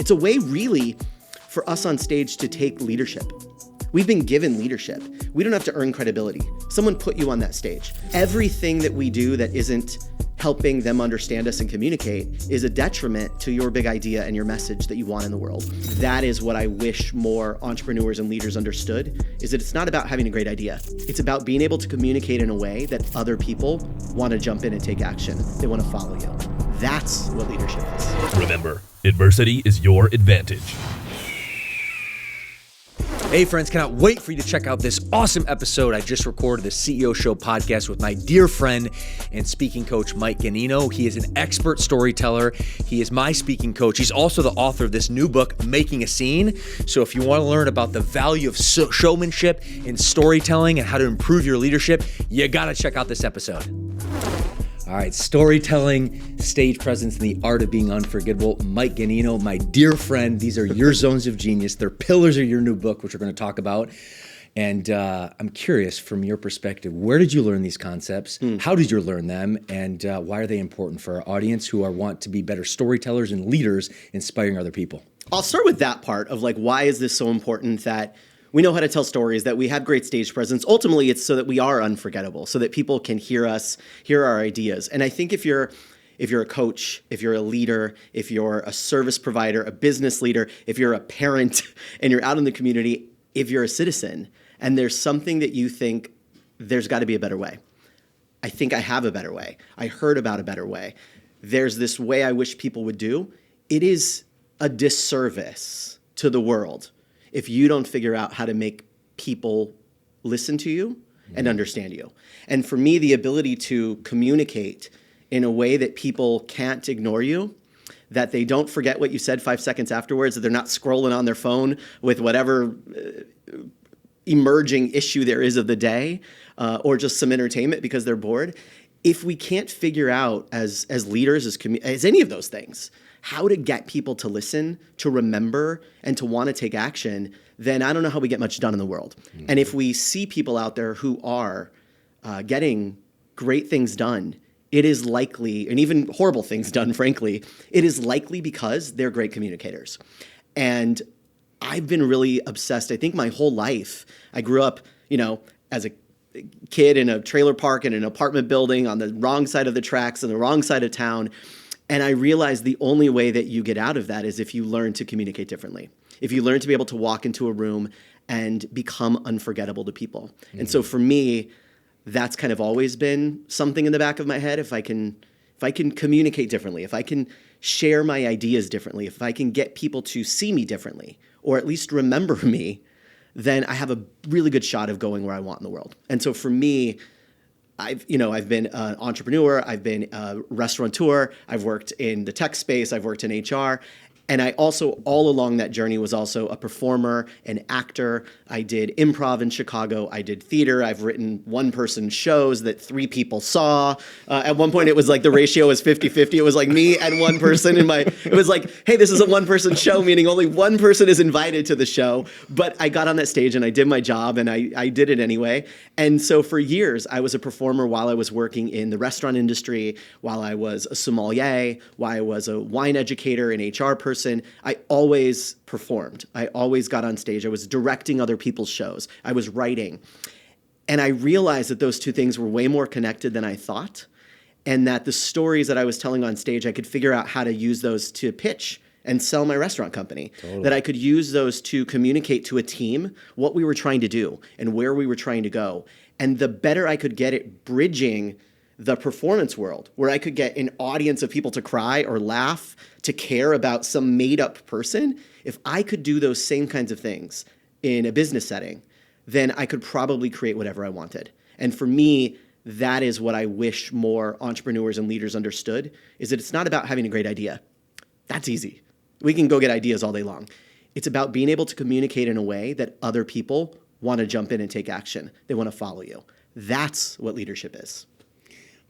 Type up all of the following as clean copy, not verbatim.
It's a way really for us on stage to take leadership. We've been given leadership. We don't have to earn credibility. Someone put you on that stage. Everything that we do that isn't helping them understand us and communicate is a detriment to your big idea and your message that you want in the world. That is what I wish more entrepreneurs and leaders understood, is that it's not about having a great idea. It's about being able to communicate in a way that other people want to jump in and take action. They want to follow you. That's what leadership is. Remember, adversity is your advantage. Hey friends, cannot wait for you to check out this awesome episode I just recorded, the CEO Show podcast with my dear friend and speaking coach, Mike Ganino. He is an expert storyteller. He is my speaking coach. He's also the author of this new book, Making a Scene. So if you want to learn about the value of showmanship and storytelling and how to improve your leadership, you got to check out this episode. All right, storytelling, stage presence, and the art of being unforgettable. Mike Ganino, my dear friend, these are your zones of genius. They're pillars of your new book, which we're going to talk about. And I'm curious, from your perspective, where did you learn these concepts? How did you learn them? And why are they important for our audience who want to be better storytellers and leaders, inspiring other people? I'll start with that part of why is this so important that we know how to tell stories, that we have great stage presence. Ultimately, it's so that we are unforgettable, so that people can hear us, hear our ideas. And I think if you're a coach, if you're a leader, if you're a service provider, a business leader, if you're a parent and you're out in the community, if you're a citizen and there's something that you think there's got to be a better way. I think I have a better way. I heard about a better way. There's this way I wish people would do. It is a disservice to the world if you don't figure out how to make people listen to you and understand you. And for me, the ability to communicate in a way that people can't ignore you, that they don't forget what you said 5 seconds afterwards, that they're not scrolling on their phone with whatever emerging issue there is of the day, or just some entertainment because they're bored. If we can't figure out as leaders, as any of those things, how to get people to listen, to remember, and to want to take action, then I don't know how we get much done in the world. And if we see people out there who are getting great things done, it is likely, and even horrible things done, frankly, it is likely because they're great communicators. And I've been really obsessed, I think my whole life. I grew up, as a kid in a trailer park in an apartment building on the wrong side of the tracks in the wrong side of town. And I realized the only way that you get out of that is if you learn to communicate differently. If you learn to be able to walk into a room and become unforgettable to people. And so for me, that's kind of always been something in the back of my head. If I can communicate differently, if I can share my ideas differently, if I can get people to see me differently, or at least remember me, then I have a really good shot of going where I want in the world. And so for me, I've been an entrepreneur, I've been a restaurateur, I've worked in the tech space, I've worked in HR. And I also, all along that journey, was also a performer, an actor. I did improv in Chicago. I did theater. I've written one-person shows that 3 people saw. At one point, it was like the ratio was 50-50. It was like me and one person it was like, hey, this is a one-person show, meaning only one person is invited to the show. But I got on that stage and I did my job and I did it anyway. And so for years, I was a performer while I was working in the restaurant industry, while I was a sommelier, while I was a wine educator, an HR person. I always performed. I always got on stage. I was directing other people's shows. I was writing. And I realized that those two things were way more connected than I thought, and that the stories that I was telling on stage, I could figure out how to use those to pitch and sell my restaurant company. Totally. That I could use those to communicate to a team what we were trying to do and where we were trying to go. And the better I could get at bridging the performance world, where I could get an audience of people to cry or laugh, to care about some made-up person, if I could do those same kinds of things in a business setting, then I could probably create whatever I wanted. And for me, that is what I wish more entrepreneurs and leaders understood, is that it's not about having a great idea. That's easy. We can go get ideas all day long. It's about being able to communicate in a way that other people want to jump in and take action. They want to follow you. That's what leadership is.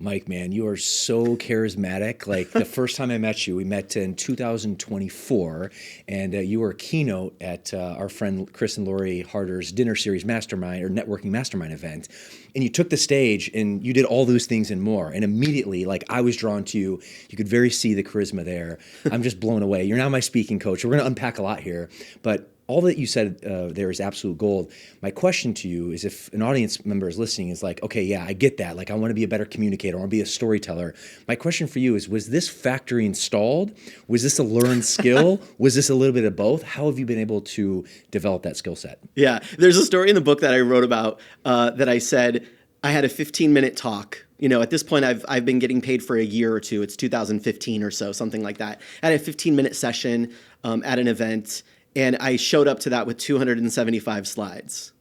Mike, man, you are so charismatic. Like the first time I met you, we met in 2024, and you were a keynote at our friend Chris and Lori Harder's dinner series mastermind or networking mastermind event. And you took the stage and you did all those things and more. And immediately, like I was drawn to you. You could very see the charisma there. I'm just blown away. You're now my speaking coach. We're going to unpack a lot here, but all that you said there is absolute gold. My question to you is, if an audience member is listening, is like, okay, yeah, I get that. Like, I want to be a better communicator. I want to be a storyteller. My question for you is, was this factory installed? Was this a learned skill? Was this a little bit of both? How have you been able to develop that skill set? Yeah, there's a story in the book that I wrote about that I said I had a 15-minute talk. You know, at this point, I've been getting paid for a year or two. It's 2015 or so, something like that. I had a 15-minute session at an event. And I showed up to that with 275 slides.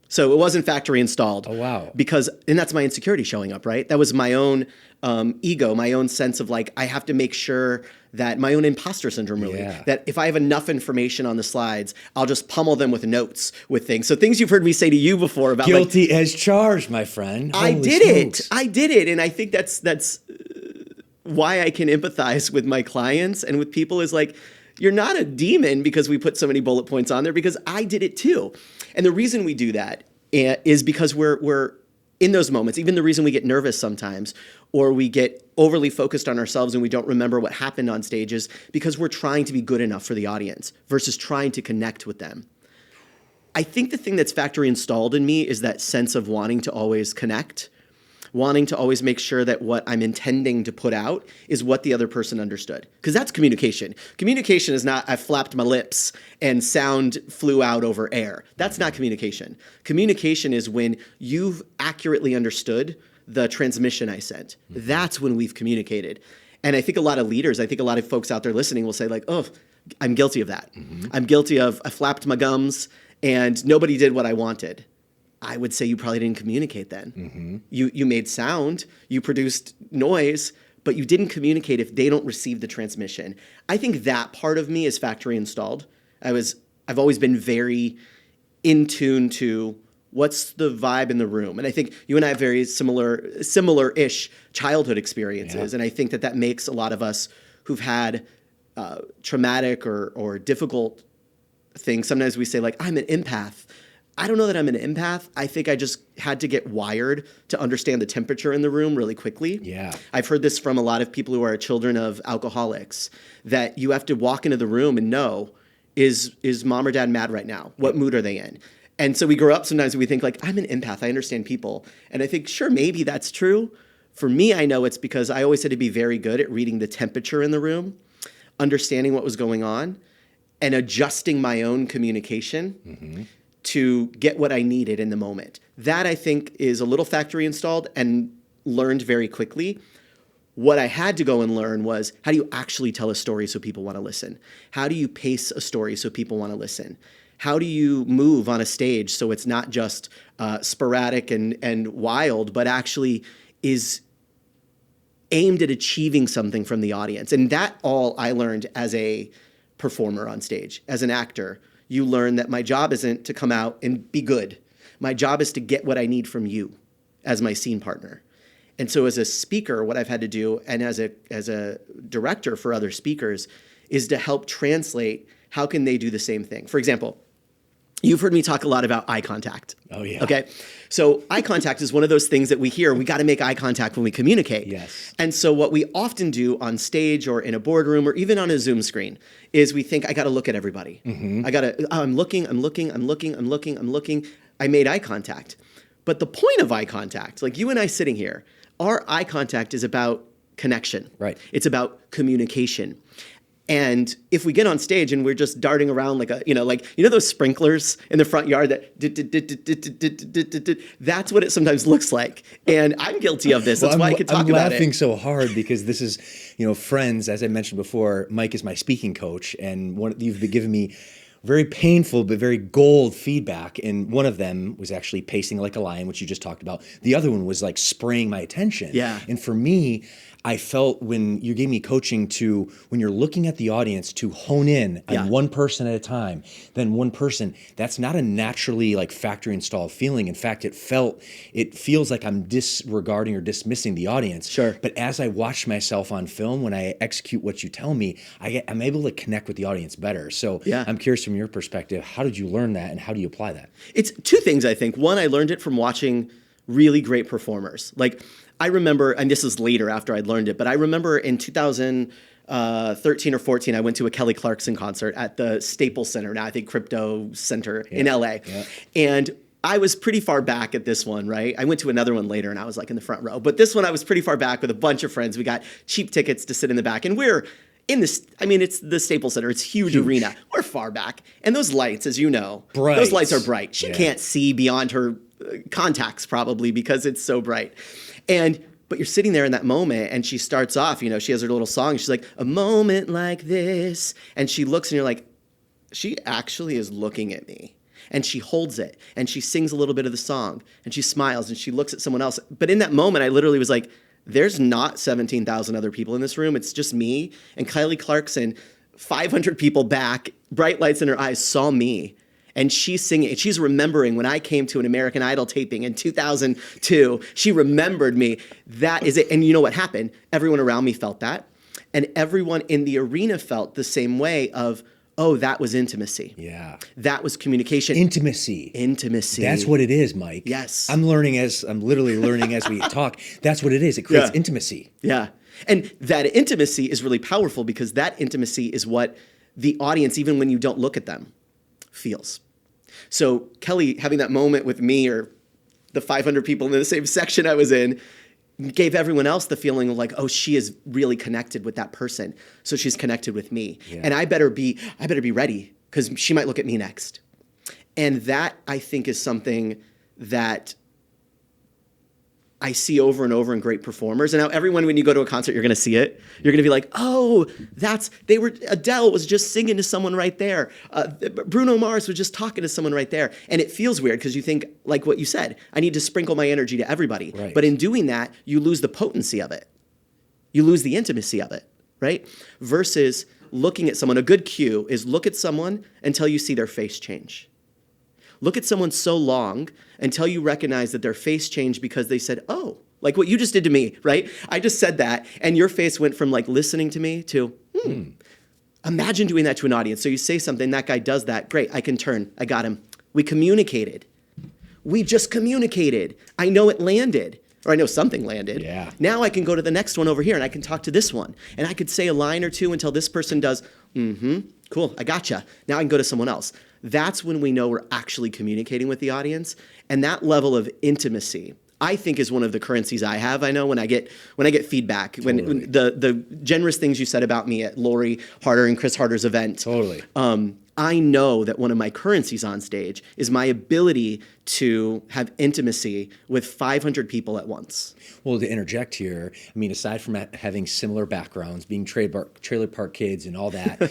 So it wasn't factory installed. Oh, wow. And that's my insecurity showing up, right? That was my own ego, my own sense of like, I have to make sure that my own imposter syndrome, really, that if I have enough information on the slides, I'll just pummel them with notes, with things. So things you've heard me say to you before about guilty as charged, my friend. I did it. And I think that's why I can empathize with my clients and with people is like, you're not a demon because we put so many bullet points on there, because I did it too. And the reason we do that is because we're in those moments. Even the reason we get nervous sometimes, or we get overly focused on ourselves and we don't remember what happened on stage, is because we're trying to be good enough for the audience versus trying to connect with them. I think the thing that's factory installed in me is that sense of wanting to always connect, wanting to always make sure that what I'm intending to put out is what the other person understood. Because that's communication. Communication is not, I flapped my lips and sound flew out over air. That's not communication. Communication is when you've accurately understood the transmission I sent. That's when we've communicated. And I think a lot of leaders, I think a lot of folks out there listening will say like, oh, I'm guilty of that. I'm guilty of, I flapped my gums and nobody did what I wanted. I would say you probably didn't communicate then. You made sound, you produced noise, but you didn't communicate if they don't receive the transmission. I think that part of me is factory installed. I've always been very in tune to what's the vibe in the room. And I think you and I have very similar-ish childhood experiences. Yeah. And I think that makes a lot of us who've had traumatic or difficult things. Sometimes we say like, I'm an empath. I don't know that I'm an empath. I think I just had to get wired to understand the temperature in the room really quickly. Yeah. I've heard this from a lot of people who are children of alcoholics, that you have to walk into the room and know, is mom or dad mad right now? What mood are they in? And so we grow up sometimes and we think like, I'm an empath. I understand people. And I think, sure, maybe that's true. For me, I know it's because I always had to be very good at reading the temperature in the room, understanding what was going on, and adjusting my own communication to get what I needed in the moment. That, I think, is a little factory installed and learned very quickly. What I had to go and learn was, how do you actually tell a story so people want to listen? How do you pace a story so people want to listen? How do you move on a stage so it's not just sporadic and wild, but actually is aimed at achieving something from the audience? And that all I learned as a performer on stage, as an actor. You learn that my job isn't to come out and be good. My job is to get what I need from you as my scene partner. And so as a speaker, what I've had to do, and as a director for other speakers, is to help translate how can they do the same thing. For example, you've heard me talk a lot about eye contact. Oh, yeah. Okay. So eye contact is one of those things that we hear. We got to make eye contact when we communicate. Yes. And so what we often do on stage or in a boardroom or even on a Zoom screen is we think, I got to look at everybody. I'm looking. I made eye contact. But the point of eye contact, like you and I sitting here, our eye contact is about connection. Right. It's about communication. And if we get on stage and we're just darting around like those sprinklers in the front yard that that's what it sometimes looks like. And I'm guilty of this. That's why I could talk about it. I'm laughing so hard because this is, friends, as I mentioned before, Mike is my speaking coach, and you've been giving me very painful but very gold feedback. And one of them was actually pacing like a lion, which you just talked about. The other one was like spraying my attention. Yeah. And for me, I felt when you gave me coaching to, when you're looking at the audience, to hone in on one person at a time, then one person, that's not a naturally like factory installed feeling. In fact, it feels like I'm disregarding or dismissing the audience. Sure. But as I watch myself on film, when I execute what you tell me, I'm able to connect with the audience better. So I'm curious from your perspective, how did you learn that and how do you apply that? It's two things, I think. One, I learned it from watching really great performers. Like I remember, and this is later after I'd learned it, but I remember in 2013 or 14, I went to a Kelly Clarkson concert at the Staples Center, now I think Crypto Center in LA. Yeah. And I was pretty far back at this one, right? I went to another one later and I was like in the front row. But this one I was pretty far back with a bunch of friends. We got cheap tickets to sit in the back. And we're in this, I mean, it's the Staples Center. It's huge arena. We're far back. And those lights, as you know, those lights are bright. She can't see beyond her contacts probably because it's so bright. But you're sitting there in that moment and she starts off, you know, she has her little song. She's like, a moment like this. And she looks and you're like, she actually is looking at me. And she holds it and she sings a little bit of the song and she smiles and she looks at someone else. But in that moment, I literally was like, there's not 17,000 other people in this room. It's just me and Kylie Clarkson, 500 people back, bright lights in her eyes, saw me. And she's singing, she's remembering when I came to an American Idol taping in 2002, she remembered me. That is it. And you know what happened? Everyone around me felt that. And everyone in the arena felt the same way of, oh, that was intimacy. Yeah. That was communication. Intimacy. That's what it is, Mike. Yes. I'm literally learning as we talk. That's what it is. It creates intimacy. Yeah. And that intimacy is really powerful because that intimacy is what the audience, even when you don't look at them, feels. So Kelly having that moment with me or the 500 people in the same section I was in gave everyone else the feeling of like, oh, she is really connected with that person. So she's connected with me. Yeah. And I better be ready because she might look at me next. And that I think is something that I see over and over in great performers. And now everyone, when you go to a concert, you're going to see it. You're going to be like, oh, Adele was just singing to someone right there. Bruno Mars was just talking to someone right there. And it feels weird because you think, like what you said, I need to sprinkle my energy to everybody. Right. But in doing that, you lose the potency of it. You lose the intimacy of it, right? Versus looking at someone. A good cue is look at someone until you see their face change. Look at someone so long until you recognize that their face changed because they said, oh, like what you just did to me, right? I just said that, and your face went from like listening to me to, Imagine doing that to an audience. So you say something, that guy does that. Great, I can turn. I got him. We communicated. We just communicated. I know it landed. Or I know something landed. Yeah. Now I can go to the next one over here and I can talk to this one. And I could say a line or two until this person does, cool, I gotcha. Now I can go to someone else. That's when we know we're actually communicating with the audience. And that level of intimacy, I think, is one of the currencies I have. I know when I get feedback, when the generous things you said about me at Lori Harder and Chris Harder's event. Totally. I know that one of my currencies on stage is my ability to have intimacy with 500 people at once. Well, to interject here, I mean, aside from having similar backgrounds, being trailer park kids and all that,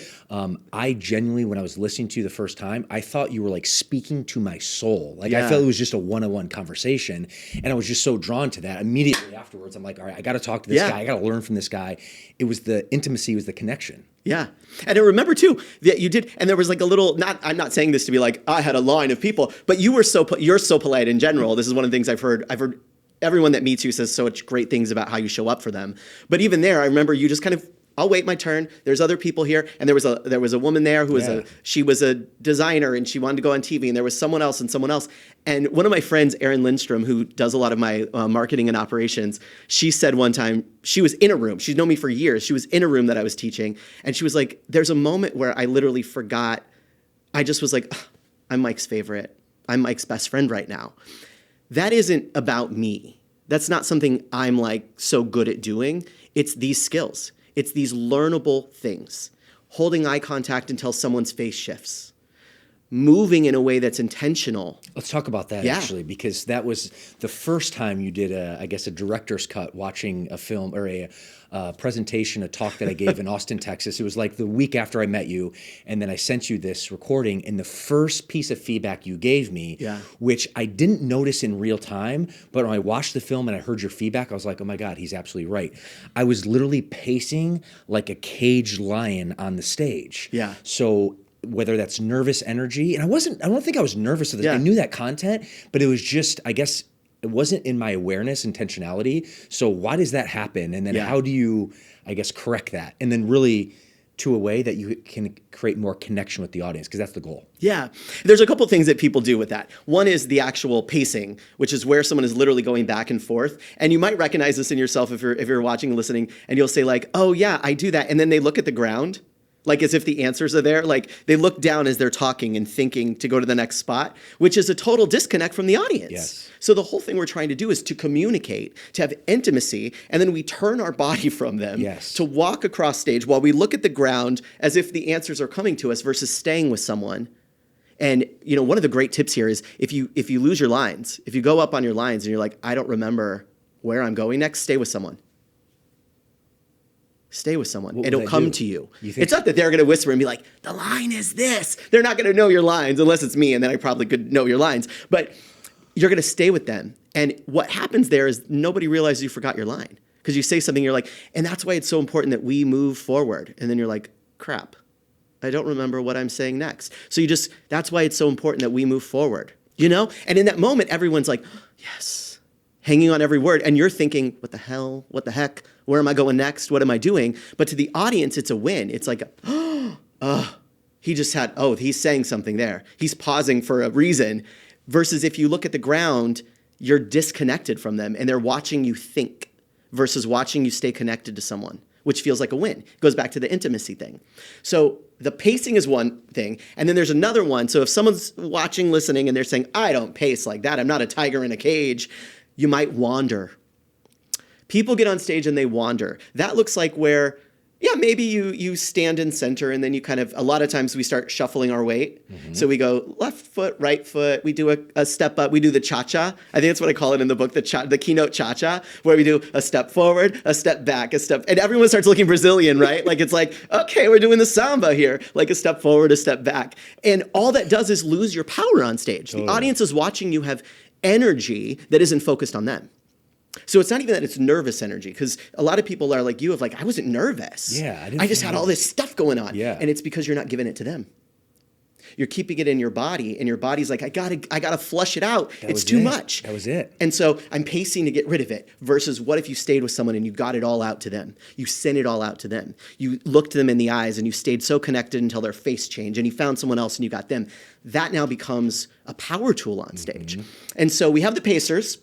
I genuinely, when I was listening to you the first time, I thought you were like speaking to my soul. Like I felt it was just a one-on-one conversation, and I was just so drawn to that. Immediately afterwards, I'm like, all right, I got to talk to this guy. I got to learn from this guy. It was the intimacy, it was the connection. Yeah. And I remember too that you did, and there was like a little, I'm not saying this to be like, I had a line of people, but you're so polite in general. This is one of the things I've heard everyone that meets you says such great things about how you show up for them. But even there, I remember you just kind of, I'll wait my turn. There's other people here. And there was a woman there who was she was a designer and she wanted to go on TV, and there was someone else. And one of my friends, Erin Lindstrom, who does a lot of my marketing and operations, she said one time, she was in a room. She's known me for years. She was in a room that I was teaching. And she was like, there's a moment where I literally forgot. I just was like, I'm Mike's favorite. I'm Mike's best friend right now. That isn't about me. That's not something I'm like so good at doing. It's these skills. It's these learnable things. Holding eye contact until someone's face shifts. moving in a way that's intentional. Let's talk about that actually, because that was the first time you did a director's cut watching a film or a presentation, a talk that I gave in Austin, Texas. It was like the week after I met you, and then I sent you this recording, and the first piece of feedback you gave me, which I didn't notice in real time, but when I watched the film and I heard your feedback, I was like, oh my God, he's absolutely right. I was literally pacing like a caged lion on the stage. Yeah. So whether that's nervous energy, and I don't think I was nervous of this. I knew that content, but it was just, I guess, it wasn't in my awareness, intentionality. So why does that happen? And then how do you, I guess, correct that? And then really to a way that you can create more connection with the audience, because that's the goal. Yeah. There's a couple things that people do with that. One is the actual pacing, which is where someone is literally going back and forth. And you might recognize this in yourself if you're watching and listening, and you'll say like, oh yeah, I do that. And then they look at the ground, like as if the answers are there. Like they look down as they're talking and thinking to go to the next spot, which is a total disconnect from the audience. Yes. So the whole thing we're trying to do is to communicate, to have intimacy, and then we turn our body from them to walk across stage while we look at the ground as if the answers are coming to us versus staying with someone. And you know, one of the great tips here is if you lose your lines, if you go up on your lines and you're like, I don't remember where I'm going next, stay with someone. Stay with someone. What it'll come to you. It's not that they're going to whisper and be like, the line is this. They're not going to know your lines unless it's me, and then I probably could know your lines. But you're going to stay with them. And what happens there is nobody realizes you forgot your line because you say something, you're like, and that's why it's so important that we move forward. And then you're like, crap, I don't remember what I'm saying next. So that's why it's so important that we move forward, you know? And in that moment, everyone's like, yes, hanging on every word. And you're thinking, what the hell? What the heck? Where am I going next? What am I doing? But to the audience, it's a win. It's like, he's saying something there. He's pausing for a reason. Versus if you look at the ground, you're disconnected from them and they're watching you think versus watching you stay connected to someone, which feels like a win. It goes back to the intimacy thing. So the pacing is one thing. And then there's another one. So if someone's watching, listening, and they're saying, I don't pace like that, I'm not a tiger in a cage, you might wander. People get on stage and they wander. That looks like where, maybe you stand in center and then you kind of, a lot of times we start shuffling our weight. Mm-hmm. So we go left foot, right foot. We do a step up. We do the cha-cha. I think that's what I call it in the book, the keynote cha-cha, where we do a step forward, a step back, a step, and everyone starts looking Brazilian, right? Like it's like, okay, we're doing the samba here, like a step forward, a step back. And all that does is lose your power on stage. The audience is watching you have energy that isn't focused on them. So it's not even that it's nervous energy, because a lot of people are like you, I wasn't nervous. Yeah, I just had all this stuff going on. Yeah. And it's because you're not giving it to them. You're keeping it in your body, and your body's like, I gotta flush it out. It's too much. That was it. And so I'm pacing to get rid of it, versus what if you stayed with someone and you got it all out to them? You sent it all out to them. You looked them in the eyes and you stayed so connected until their face changed, and you found someone else and you got them. That now becomes a power tool on stage. Mm-hmm. And so we have the pacers.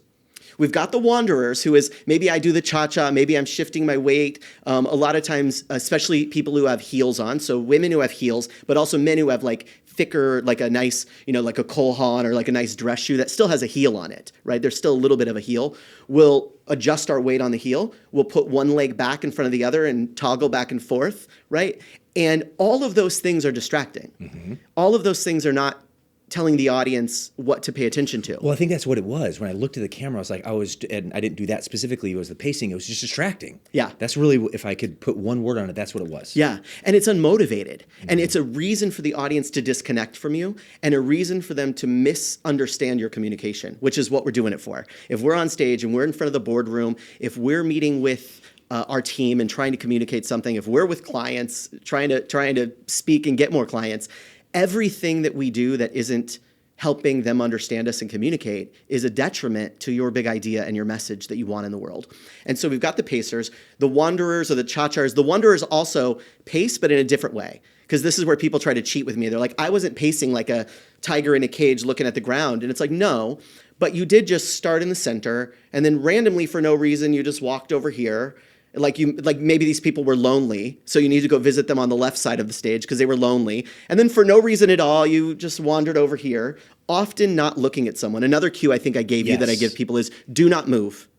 We've got the wanderers, who is maybe I do the cha-cha, maybe I'm shifting my weight. A lot of times, especially people who have heels on, so women who have heels, but also men who have thicker, like a nice, like a Cole Haan or like a nice dress shoe that still has a heel on it, right? There's still a little bit of a heel. We'll adjust our weight on the heel. We'll put one leg back in front of the other and toggle back and forth, right? And all of those things are distracting. Mm-hmm. All of those things are not telling the audience what to pay attention to. Well, I think that's what it was. When I looked at the camera, I was like, and I didn't do that specifically. It was the pacing. It was just distracting. Yeah. That's really, if I could put one word on it, that's what it was. Yeah. And it's unmotivated. Mm-hmm. And it's a reason for the audience to disconnect from you, and a reason for them to misunderstand your communication, which is what we're doing it for. If we're on stage and we're in front of the boardroom, if we're meeting with our team and trying to communicate something, if we're with clients trying to speak and get more clients, everything that we do that isn't helping them understand us and communicate is a detriment to your big idea and your message that you want in the world. And so we've got the pacers, the wanderers or the cha-chars. The wanderers also pace, but in a different way, because this is where people try to cheat with me. They're like, I wasn't pacing like a tiger in a cage looking at the ground. And it's like, no, but you did just start in the center, and then randomly for no reason, you just walked over here. Like maybe these people were lonely, so you need to go visit them on the left side of the stage because they were lonely. And then for no reason at all, you just wandered over here, often not looking at someone. Another cue I think I gave you that I give people is do not move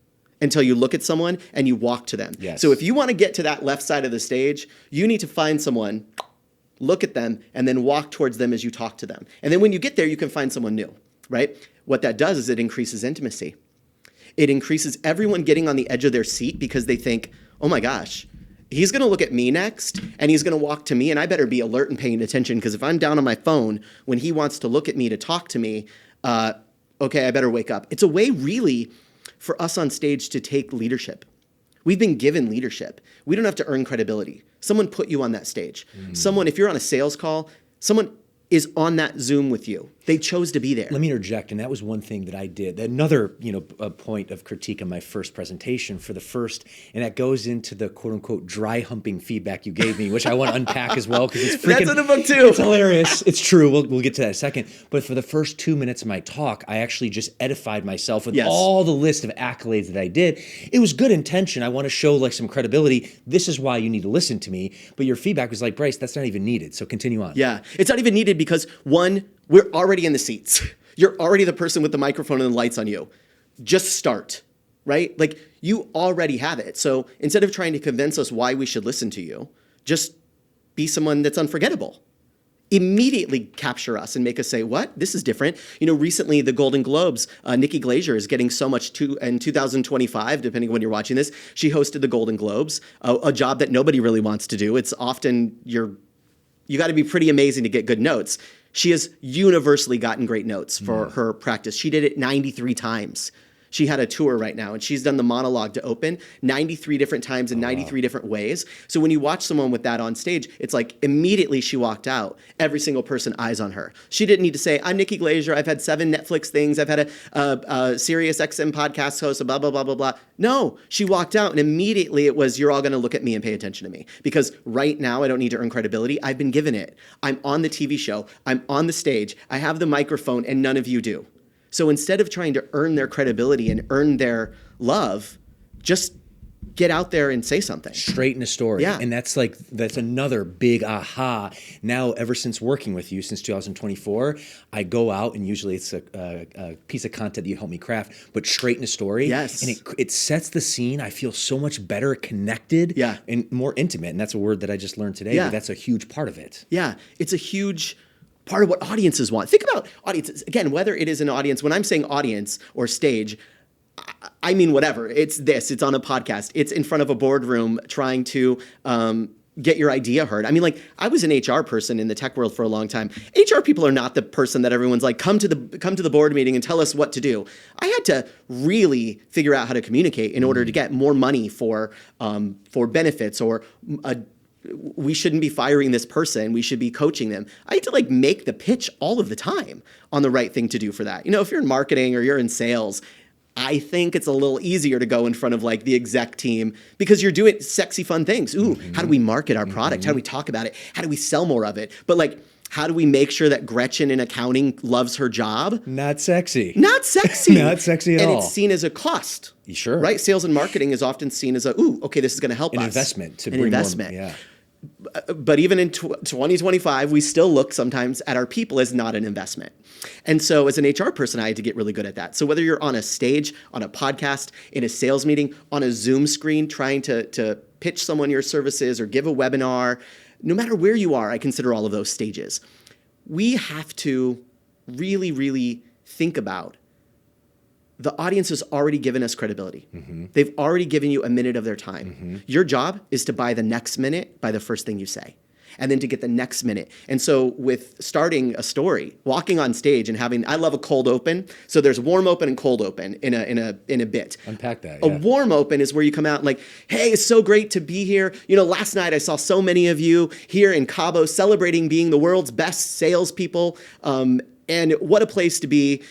until you look at someone and you walk to them. Yes. So if you want to get to that left side of the stage, you need to find someone, look at them, and then walk towards them as you talk to them. And then when you get there, you can find someone new, right? What that does is it increases intimacy. It increases everyone getting on the edge of their seat because they think, oh my gosh, he's going to look at me next and he's going to walk to me and I better be alert and paying attention because if I'm down on my phone when he wants to look at me to talk to me, okay, I better wake up. It's a way really for us on stage to take leadership. We've been given leadership. We don't have to earn credibility. Someone put you on that stage. Someone, if you're on a sales call, someone is on that Zoom with you. They chose to be there. Let me interject, and that was one thing that I did. Another, a point of critique on my first presentation for the first, and that goes into the quote unquote dry humping feedback you gave me, which I want to unpack as well because it's freaking. That's in the book too. It's hilarious. It's true. We'll get to that in a second. But for the first 2 minutes of my talk, I actually just edified myself with all the list of accolades that I did. It was good intention. I want to show like some credibility. This is why you need to listen to me. But your feedback was like, Bryce, that's not even needed. So continue on. Yeah, it's not even needed because one, we're already in the seats. You're already the person with the microphone and the lights on you. Just start, right? Like you already have it. So instead of trying to convince us why we should listen to you, just be someone that's unforgettable. Immediately capture us and make us say, what? This is different. Recently the Golden Globes, Nikki Glaser is getting so much in 2025, depending on when you're watching this. She hosted the Golden Globes, a job that nobody really wants to do. It's often you got to be pretty amazing to get good notes. She has universally gotten great notes for her practice. She did it 93 times. She had a tour right now, and she's done the monologue to open 93 different times in 93 different ways. So when you watch someone with that on stage, it's like immediately she walked out, every single person eyes on her. She didn't need to say, I'm Nikki Glaser, I've had 7 Netflix things, I've had a Sirius XM podcast host, blah, blah, blah, blah, blah. No, she walked out, and immediately it was, you're all going to look at me and pay attention to me. Because right now, I don't need to earn credibility. I've been given it. I'm on the TV show. I'm on the stage. I have the microphone, and none of you do. So instead of trying to earn their credibility and earn their love, just get out there and say something. Straighten a story. Yeah. And that's another big aha. Now, ever since working with you since 2024, I go out and usually it's a piece of content that you help me craft, but straighten a story. Yes. And it sets the scene. I feel so much better connected and more intimate. And that's a word that I just learned today, but that's a huge part of it. Yeah. It's a huge part of what audiences want. Think about audiences. Again, whether it is an audience, when I'm saying audience or stage, I mean whatever. It's on a podcast. It's in front of a boardroom trying to get your idea heard. I mean, like I was an HR person in the tech world for a long time. HR people are not the person that everyone's like, come to the board meeting and tell us what to do. I had to really figure out how to communicate in order to get more money for benefits or we shouldn't be firing this person. We should be coaching them. I had to make the pitch all of the time on the right thing to do for that. If you're in marketing or you're in sales, I think it's a little easier to go in front of the exec team because you're doing sexy, fun things. Ooh, how do we market our product? How do we talk about it? How do we sell more of it? But how do we make sure that Gretchen in accounting loves her job? Not sexy. Not sexy. Not sexy at all. And it's seen as a cost. Sure. Right? Sales and marketing is often seen as okay, this is going to help us. An investment to bring more. Investment. Yeah. But even in 2025, we still look sometimes at our people as not an investment. And so as an HR person, I had to get really good at that. So whether you're on a stage, on a podcast, in a sales meeting, on a Zoom screen, trying to pitch someone your services or give a webinar, no matter where you are, I consider all of those stages. We have to really, really think about the audience has already given us credibility. They've already given you a minute of their time. Your job is to buy the next minute by the first thing you say, and then to get the next minute. And so with starting a story, walking on stage and I love a cold open. So there's warm open and cold open in a bit. Unpack that. A warm open is where you come out and hey, it's so great to be here. Last night I saw so many of you here in Cabo celebrating being the world's best salespeople. And what a place to be.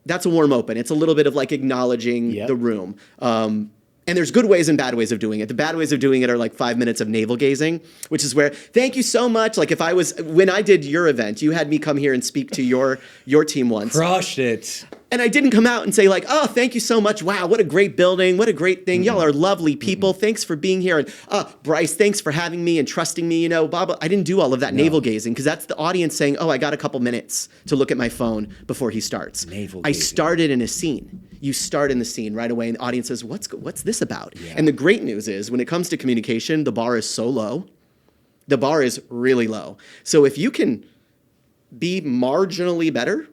That's a warm open. It's a little bit of acknowledging the room. And there's good ways and bad ways of doing it. The bad ways of doing it are 5 minutes of navel gazing, which is where, thank you so much. When I did your event, you had me come here and speak to your team once. Crushed it. And I didn't come out and say oh, thank you so much. Wow, what a great building. What a great thing. Y'all are lovely people. Thanks for being here. And Bryce, thanks for having me and trusting me, blah, blah. I didn't do all of that navel gazing because that's the audience saying, oh, I got a couple minutes to look at my phone before he starts. Navel I gazing. started in a scene. You start in the scene right away and the audience says, what's this about? Yeah. And the great news is when it comes to communication, the bar is so low. The bar is really low. So if you can be marginally better,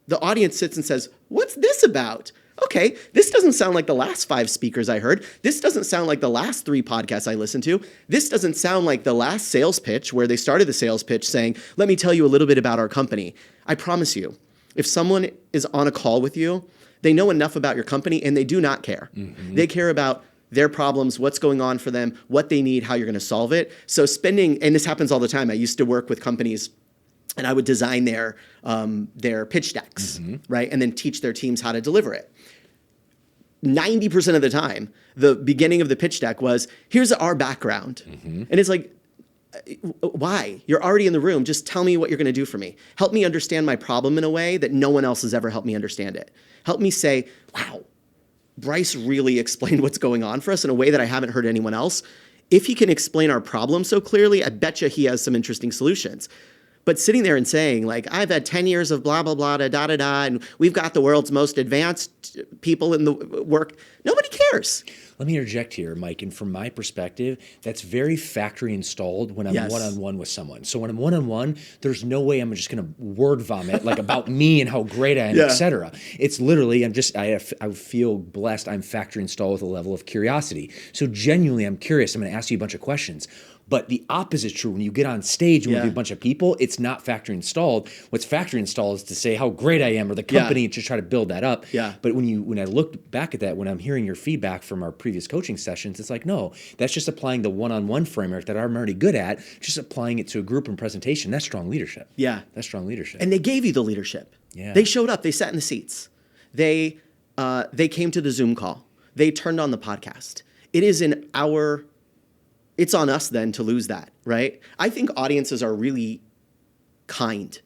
the audience sits and says, what's this about? Okay, this doesn't sound like the last 5 speakers I heard. This doesn't sound like the last 3 podcasts I listened to. This doesn't sound like the last sales pitch where they started the sales pitch saying, let me tell you a little bit about our company. I promise you, if someone is on a call with you, they know enough about your company and they do not care. Mm-hmm. They care about their problems, what's going on for them, what they need, how you're going to solve it. So and this happens all the time. I used to work with companies and I would design their pitch decks, right? And then teach their teams how to deliver it. 90% of the time, the beginning of the pitch deck was, here's our background. And it's like, why? You're already in the room. Just tell me what you're going to do for me. Help me understand my problem in a way that no one else has ever helped me understand it. Help me say, wow, Bryce really explained what's going on for us in a way that I haven't heard anyone else. If he can explain our problem so clearly, I bet you he has some interesting solutions. But sitting there and saying, like, I've had 10 years of blah, blah, blah, da, da, da, da, and we've got the world's most advanced people in the work, nobody cares. Let me interject here, Mike. And from my perspective, that's very factory installed when I'm one-on-one with someone. So when I'm one-on-one, there's no way I'm just going to word vomit like about me and how great I am, et cetera. It's literally, I feel blessed. I'm factory installed with a level of curiosity. So genuinely, I'm curious. I'm going to ask you a bunch of questions. But the opposite is true. When you get on stage with a bunch of people, it's not factory installed. What's factory installed is to say how great I am or the company and to try to build that up. Yeah. But when I look back at that, when I'm hearing your feedback from our previous coaching sessions, it's like, no, that's just applying the one-on-one framework that I'm already good at, just applying it to a group and presentation. That's strong leadership. Yeah. That's strong leadership. And they gave you the leadership. Yeah. They showed up. They sat in the seats. They came to the Zoom call. They turned on the podcast. It's on us then to lose that, right? I think audiences are really kind.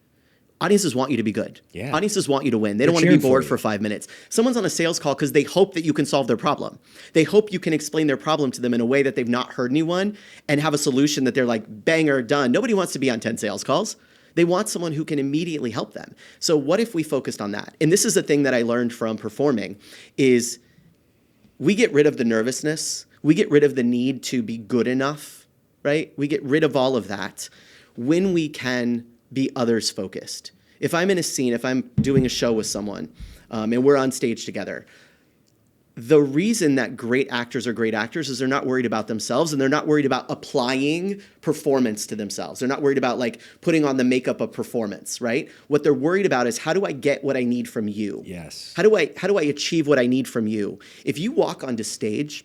Audiences want you to be good. Yeah. Audiences want you to win. They don't want to be bored for 5 minutes. Someone's on a sales call because they hope that you can solve their problem. They hope you can explain their problem to them in a way that they've not heard anyone and have a solution that they're like, banger, done. Nobody wants to be on 10 sales calls. They want someone who can immediately help them. So what if we focused on that? And this is the thing that I learned from performing is we get rid of the nervousness. We get rid of the need to be good enough, right? We get rid of all of that when we can be others focused. If I'm in a scene, if I'm doing a show with someone and we're on stage together, the reason that great actors are great actors is they're not worried about themselves and they're not worried about applying performance to themselves. They're not worried about like putting on the makeup of performance, right? What they're worried about is how do I get what I need from you? Yes. How do I achieve what I need from you? If you walk onto stage,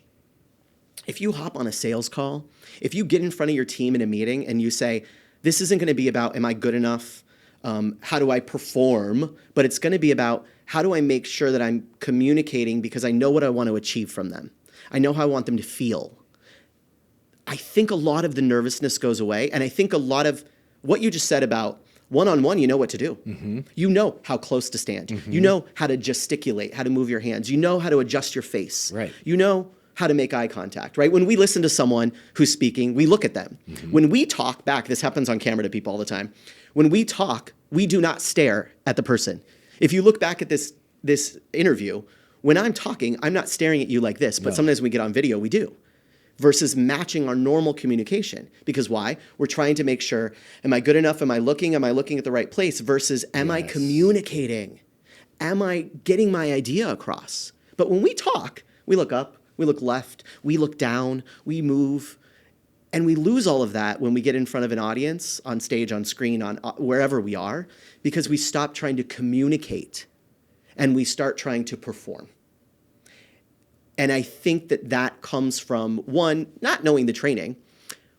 if you hop on a sales call, if you get in front of your team in a meeting and you say, this isn't going to be about, am I good enough? How do I perform? But it's going to be about, how do I make sure that I'm communicating because I know what I want to achieve from them. I know how I want them to feel. I think a lot of the nervousness goes away. And I think a lot of what you just said about one-on-one, you know what to do. Mm-hmm. You know how close to stand. Mm-hmm. You know how to gesticulate, how to move your hands. You know how to adjust your face. Right. You know how to make eye contact, right? When we listen to someone who's speaking, we look at them. Mm-hmm. When we talk back, this happens on camera to people all the time. When we talk, we do not stare at the person. If you look back at this interview, when I'm talking, I'm not staring at you like this, but sometimes when we get on video, we do. Versus matching our normal communication. Because why? We're trying to make sure, am I good enough? Am I looking at the right place? Versus, am I communicating? Am I getting my idea across? But when we talk, we look up, we look left, we look down, we move, and we lose all of that when we get in front of an audience, on stage, on screen, on wherever we are, because we stop trying to communicate and we start trying to perform. And I think that comes from, one, not knowing the training,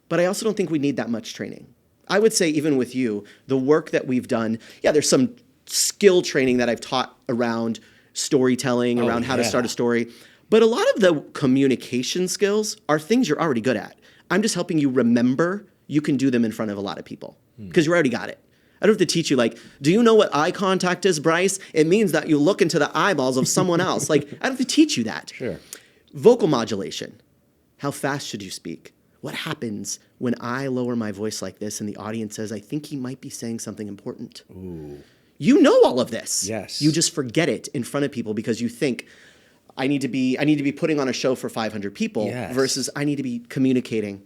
but I also don't think we need that much training. I would say even with you, the work that we've done, there's some skill training that I've taught around storytelling, around how to start a story. But a lot of the communication skills are things you're already good at. I'm just helping you remember you can do them in front of a lot of people because you already got it. I don't have to teach you, like, do you know what eye contact is, Bryce? It means that you look into the eyeballs of someone else. Like, I don't have to teach you that. Sure. Vocal modulation. How fast should you speak? What happens when I lower my voice like this and the audience says, I think he might be saying something important? Ooh. You know all of this. Yes. You just forget it in front of people because you think, I need to be putting on a show for 500 people versus I need to be communicating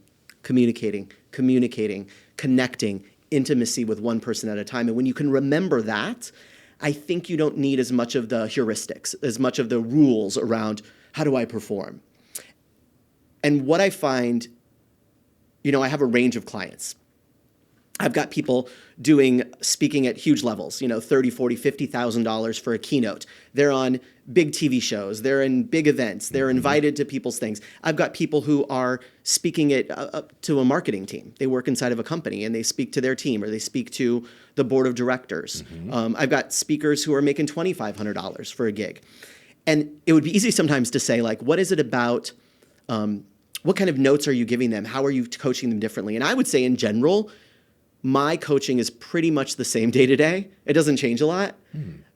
connecting, intimacy with one person at a time. And when you can remember that, I think you don't need as much of the heuristics, as much of the rules around how do I perform. And what I find, I have a range of clients. I've got people speaking at huge levels, $30, $40, $50,000 for a keynote. They're on big TV shows. They're in big events. They're invited to people's things. I've got people who are speaking to a marketing team. They work inside of a company and they speak to their team or they speak to the board of directors. I've got speakers who are making $2,500 for a gig. And it would be easy sometimes to say, like, what is it about, what kind of notes are you giving them? How are you coaching them differently? And I would say in general, my coaching is pretty much the same day to day. It doesn't change a lot.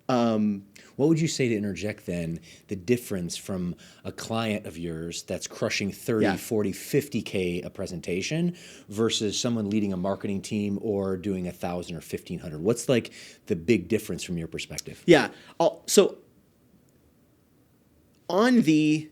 What would you say to interject then the difference from a client of yours that's crushing 30, 40, 50K a presentation versus someone leading a marketing team or doing 1,000 or 1,500? What's like the big difference from your perspective? Yeah. So on the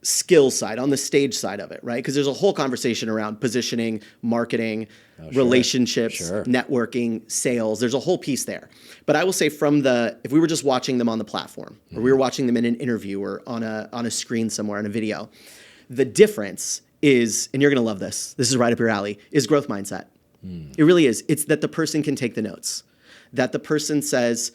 skill side, on the stage side of it, right? Because there's a whole conversation around positioning, marketing, relationships, networking, sales. There's a whole piece there. But I will say if we were just watching them on the platform, or we were watching them in an interview or on a screen somewhere in a video, the difference is, and you're going to love this, this is right up your alley, is growth mindset. It really is. It's that the person can take the notes, that the person says,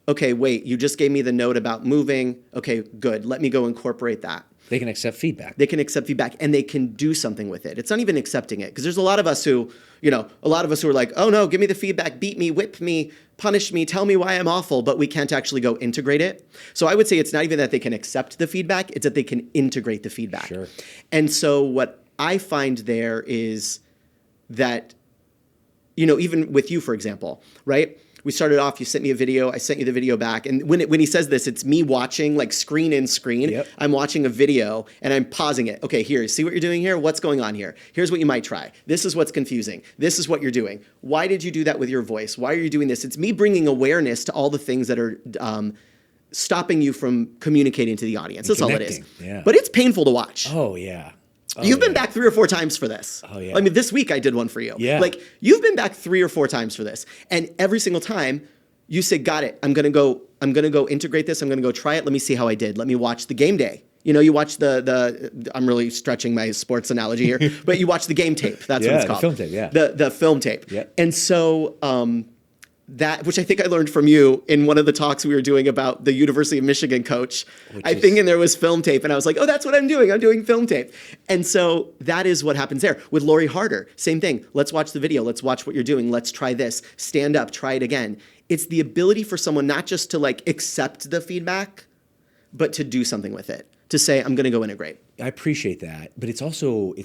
okay, wait, you just gave me the note about moving. Okay, good. Let me go incorporate that. They can accept feedback. They can accept feedback and they can do something with it. It's not even accepting it because there's a lot of us who are like, oh no, give me the feedback, beat me, whip me, punish me, tell me why I'm awful, but we can't actually go integrate it. So I would say it's not even that they can accept the feedback, it's that they can integrate the feedback. Sure. And so what I find there is that, even with you, for example, right? We started off, you sent me a video, I sent you the video back. And when he says this, it's me watching like screen in screen. Yep. I'm watching a video and I'm pausing it. Okay, here, see what you're doing here? What's going on here? Here's what you might try. This is what's confusing. This is what you're doing. Why did you do that with your voice? Why are you doing this? It's me bringing awareness to all the things that are stopping you from communicating to the audience. That's all it is. Yeah. But it's painful to watch. Oh, yeah. You've been back 3 or 4 times for this. Oh, yeah. I mean, this week I did one for you. Yeah. Like, you've been back 3 or 4 times for this. And every single time you say, got it, I'm gonna go integrate this, I'm gonna go try it, let me see how I did. Let me watch the game day. You watch I'm really stretching my sports analogy here, but you watch the game tape. That's what it's called. The film tape, yeah. The film tape. Yeah. And so that, which I think I learned from you in one of the talks we were doing about the University of Michigan coach. And there was film tape, and I was like, oh, that's what I'm doing film tape. And so that is what happens there. With Lori Harder, same thing. Let's watch the video. Let's watch what you're doing. Let's try this. Stand up, try it again. It's the ability for someone not just to like accept the feedback, but to do something with it. To say, I'm going to go integrate. I appreciate that. But it's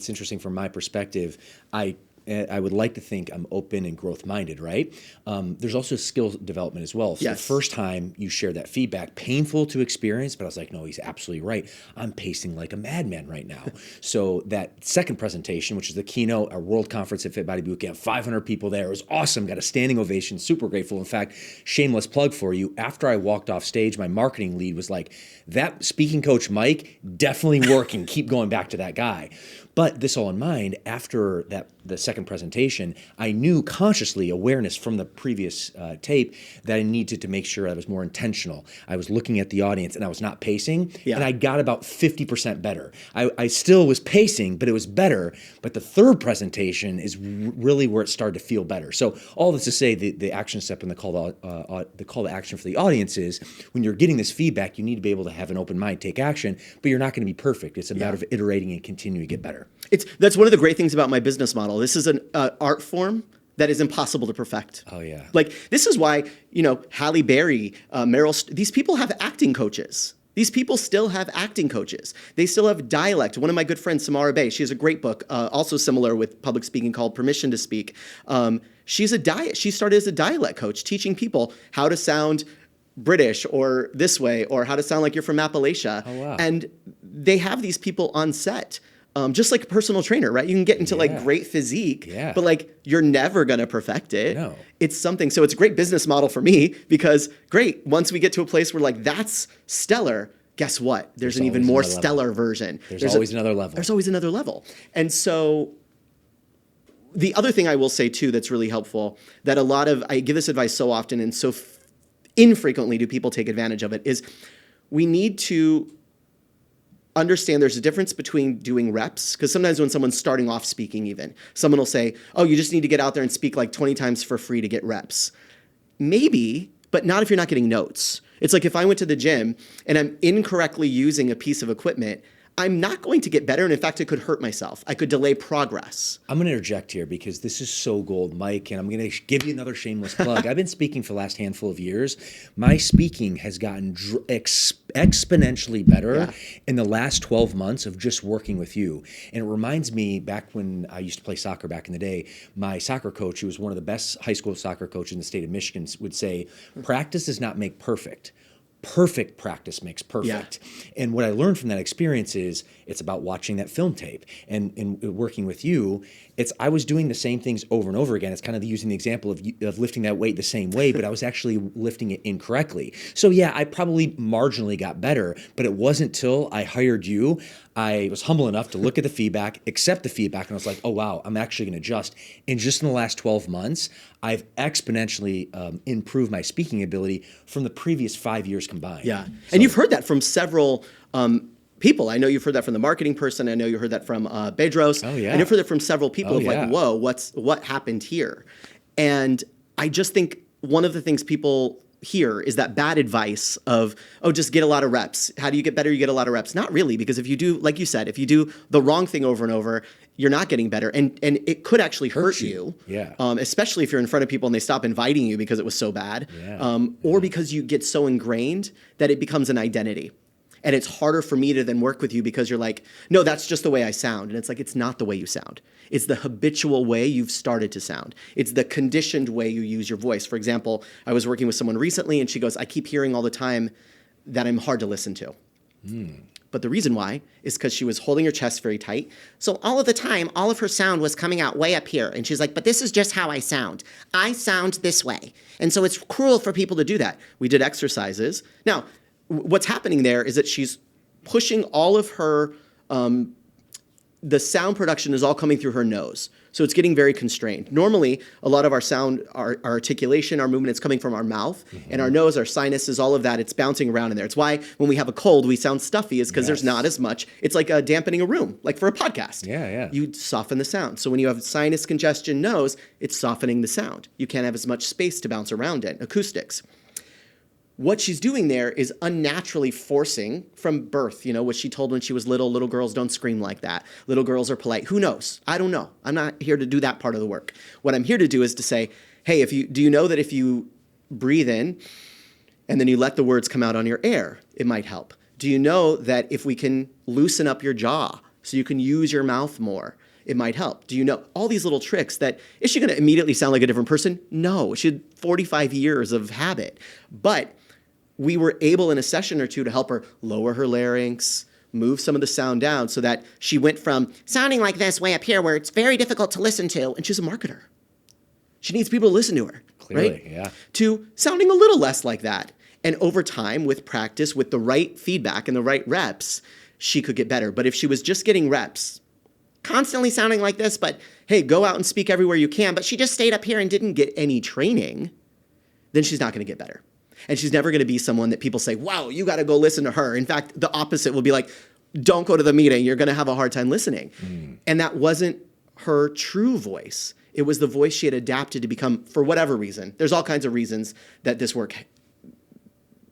interesting from my perspective. I would like to think I'm open and growth-minded, right? There's also skill development as well. So yes. The first time you shared that feedback, painful to experience, but I was like, no, he's absolutely right. I'm pacing like a madman right now. So that second presentation, which is the keynote, our World Conference at Fit Body Bootcamp, 500 people there. It was awesome. Got a standing ovation. Super grateful. In fact, shameless plug for you. After I walked off stage, my marketing lead was like, that speaking coach, Mike, definitely working. Keep going back to that guy. But this all in mind, after the second presentation, I knew consciously, awareness from the previous tape, that I needed to make sure I was more intentional. I was looking at the audience and I was not pacing, and I got about 50% better. I still was pacing, but it was better. But the third presentation is really where it started to feel better. So all this to say, the action step and the call to action for the audience is, when you're getting this feedback, you need to be able to have an open mind, take action, but you're not going to be perfect. It's a matter of iterating and continuing to get better. That's one of the great things about my business model. This is an art form that is impossible to perfect. Oh, yeah. Like, this is why, Halle Berry, these people have acting coaches. These people still have acting coaches. They still have dialect. One of my good friends, Samara Bay, she has a great book, also similar with public speaking, called Permission to Speak. She started as a dialect coach, teaching people how to sound British or this way, or how to sound like you're from Appalachia. Oh, wow. And they have these people on set. Just like a personal trainer, right? You can get into like great physique, but like you're never going to perfect it. No. It's something. So it's a great business model for me because great. Once we get to a place where like that's stellar, guess what? There's an even more stellar version. There's always another level. There's always another level. And so the other thing I will say too that's really helpful, that I give this advice so often and so infrequently do people take advantage of it, is we need to understand there's a difference between doing reps, because sometimes when someone's starting off speaking even, someone will say, oh, you just need to get out there and speak like 20 times for free to get reps. Maybe, but not if you're not getting notes. It's like if I went to the gym and I'm incorrectly using a piece of equipment, I'm not going to get better. And in fact, it could hurt myself. I could delay progress. I'm going to interject here because this is so gold, Mike, and I'm going to give you another shameless plug. I've been speaking for the last handful of years. My speaking has gotten exponentially better in the last 12 months of just working with you. And it reminds me back when I used to play soccer back in the day, my soccer coach, who was one of the best high school soccer coaches in the state of Michigan, would say, practice does not make perfect. Perfect practice makes perfect. Yeah. And what I learned from that experience is it's about watching that film tape. And working with you, I was doing the same things over and over again. It's kind of using the example of lifting that weight the same way, but I was actually lifting it incorrectly. So yeah, I probably marginally got better, but it wasn't till I hired you. I was humble enough to look at the feedback, accept the feedback, and I was like, oh, wow, I'm actually going to adjust. And just in the last 12 months, I've exponentially improved my speaking ability from the previous 5 years combined. Yeah. And you've heard that from several people. I know you've heard that from the marketing person. I know you heard that from Bedros. Oh, yeah. And you've heard that from several people like, whoa, what happened here? And I just think one of the things people hear is that bad advice of, oh, just get a lot of reps. How do you get better? You get a lot of reps. Not really, because if you do, like you said, if you do the wrong thing over and over, you're not getting better. And it could actually hurt you. Yeah. Especially if you're in front of people and they stop inviting you because it was so bad. Yeah. Or because you get so ingrained that it becomes an identity. And it's harder for me to then work with you because you're like, no, that's just the way I sound. And it's like, it's not the way you sound. It's the habitual way you've started to sound. It's the conditioned way you use your voice. For example, I was working with someone recently and she goes, I keep hearing all the time that I'm hard to listen to. But the reason why is because she was holding her chest very tight. So all of the time, all of her sound was coming out way up here. And she's like, but this is just how I sound. I sound this way. And so it's cruel for people to do that. We did exercises. Now, what's happening there is that she's pushing all of her, the sound production is all coming through her nose. So it's getting very constrained. Normally, a lot of our sound, our articulation, our movement is coming from our mouth and our nose, our sinuses, all of that, it's bouncing around in there. It's why when we have a cold, we sound stuffy, is because there's not as much. It's like dampening a room, like for a podcast. Yeah. You soften the sound. So when you have sinus congestion nose, it's softening the sound. You can't have as much space to bounce around in, acoustics. What she's doing there is unnaturally forcing from birth, what she told when she was little girls don't scream like that. Little girls are polite. Who knows? I don't know. I'm not here to do that part of the work. What I'm here to do is to say, hey, do you know that if you breathe in and then you let the words come out on your air, it might help? Do you know that if we can loosen up your jaw so you can use your mouth more, it might help? Do you know all these little tricks that, is she going to immediately sound like a different person? No, she had 45 years of habit. But we were able in a session or two to help her lower her larynx, move some of the sound down so that she went from sounding like this way up here where it's very difficult to listen to, and she's a marketer. She needs people to listen to her, clearly, right? Yeah. To sounding a little less like that. And over time, with practice, with the right feedback and the right reps, she could get better. But if she was just getting reps, constantly sounding like this, but hey, go out and speak everywhere you can, but she just stayed up here and didn't get any training, then she's not going to get better. And she's never going to be someone that people say, wow, you got to go listen to her. In fact, the opposite will be like, don't go to the meeting. You're going to have a hard time listening. And that wasn't her true voice. It was the voice she had adapted to become for whatever reason. There's all kinds of reasons that this work,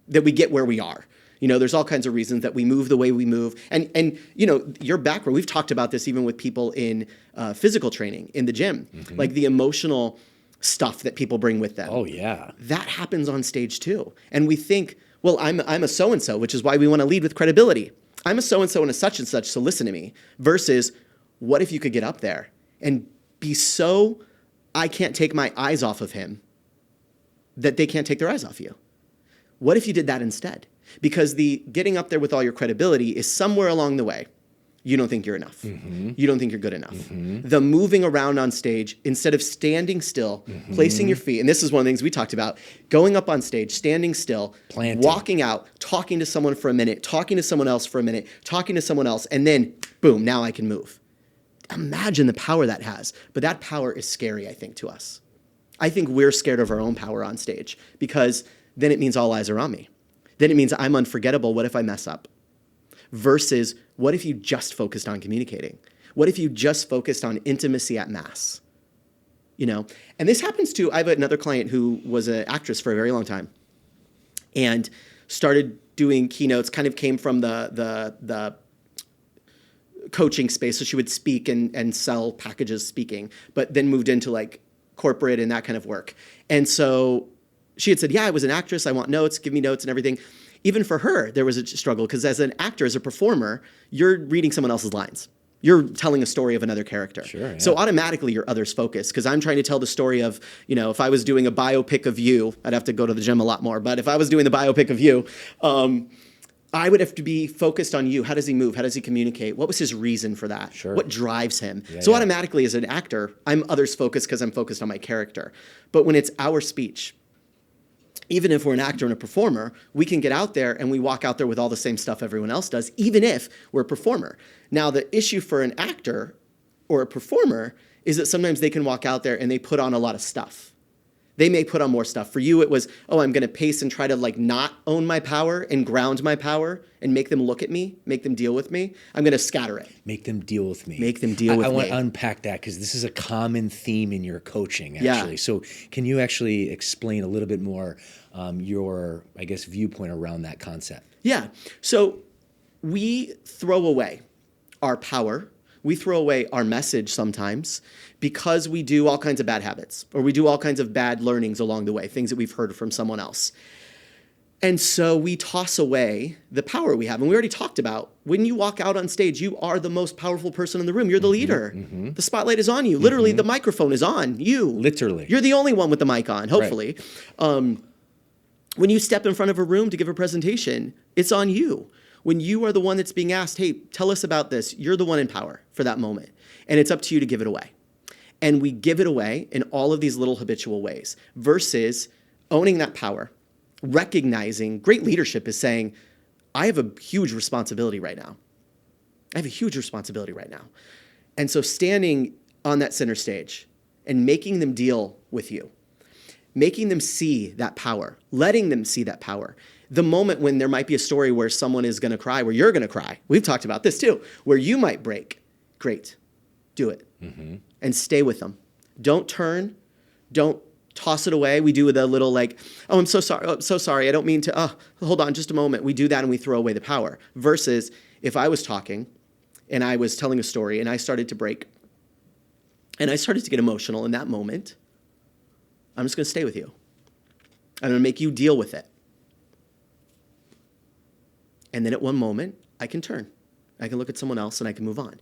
that we get where we are. There's all kinds of reasons that we move the way we move. And your background, we've talked about this even with people in physical training in the gym, like the emotional stuff that people bring with them. Oh, yeah. That happens on stage too. And we think, well, I'm a so-and-so, which is why we want to lead with credibility. I'm a so-and-so and a such and such, so listen to me. Versus, what if you could get up there and be so, I can't take my eyes off of him, that they can't take their eyes off you? What if you did that instead? Because the getting up there with all your credibility is somewhere along the way. You don't think you're enough. You don't think you're good enough. The moving around on stage, instead of standing still, placing your feet, and this is one of the things we talked about, going up on stage, standing still, planting, walking out, talking to someone for a minute, talking to someone else for a minute, talking to someone else, and then, boom, now I can move. Imagine the power that has. But that power is scary, I think, to us. I think we're scared of our own power on stage because then it means all eyes are on me. Then it means I'm unforgettable. What if I mess up? Versus what if you just focused on communicating? What if you just focused on intimacy at mass? You know, and this happens to, I have another client who was an actress for a very long time and started doing keynotes, kind of came from the coaching space. So she would speak and sell packages speaking, but then moved into like corporate and that kind of work. And so she had said, yeah, I was an actress. I want notes, give me notes and everything. Even for her, there was a struggle because as an actor, as a performer, you're reading someone else's lines. You're telling a story of another character. Sure, yeah. So automatically you're others focused because I'm trying to tell the story of, you know, if I was doing a biopic of you, I'd have to go to the gym a lot more. But if I was doing the biopic of you, I would have to be focused on you. How does he move? How does he communicate? What was his reason for that? Sure. What drives him? So automatically as an actor, I'm others focused because I'm focused on my character. But when it's our speech, even if we're an actor and a performer, we can get out there and we walk out there with all the same stuff everyone else does, even if we're a performer. Now, the issue for an actor or a performer is that sometimes they can walk out there and they put on a lot of stuff. They may put on more stuff. For you, it was, oh, I'm going to pace and try to like not own my power and ground my power and make them look at me, make them deal with me. I'm going to scatter it. Make them deal with me. Make them deal with me. I want to unpack that because this is a common theme in your coaching, actually. Yeah. So can you actually explain a little bit more your, I guess, viewpoint around that concept? Yeah. So we throw away our power. We throw away our message sometimes because we do all kinds of bad habits or we do all kinds of bad learnings along the way, things that we've heard from someone else. And so we toss away the power we have. And we already talked about when you walk out on stage, you are the most powerful person in the room. You're the leader. Mm-hmm. The spotlight is on you. Literally, the microphone is on you. Literally. You're the only one with the mic on, hopefully. Right. When you step in front of a room to give a presentation, it's on you. When you are the one that's being asked, hey, tell us about this, you're the one in power for that moment. And it's up to you to give it away. And we give it away in all of these little habitual ways versus owning that power, recognizing great leadership is saying, I have a huge responsibility right now. I have a huge responsibility right now. And so standing on that center stage and making them deal with you, making them see that power, letting them see that power. The moment when there might be a story where someone is going to cry, where you're going to cry. We've talked about this too, where you might break. Great. Do it. Mm-hmm. And stay with them. Don't turn. Don't toss it away. We do with a little like, oh, I'm so sorry. Oh, so sorry. I don't mean to, hold on just a moment. We do that and we throw away the power. Versus if I was talking and I was telling a story and I started to break and I started to get emotional in that moment, I'm just going to stay with you. I'm going to make you deal with it. And then at one moment, I can turn. I can look at someone else and I can move on.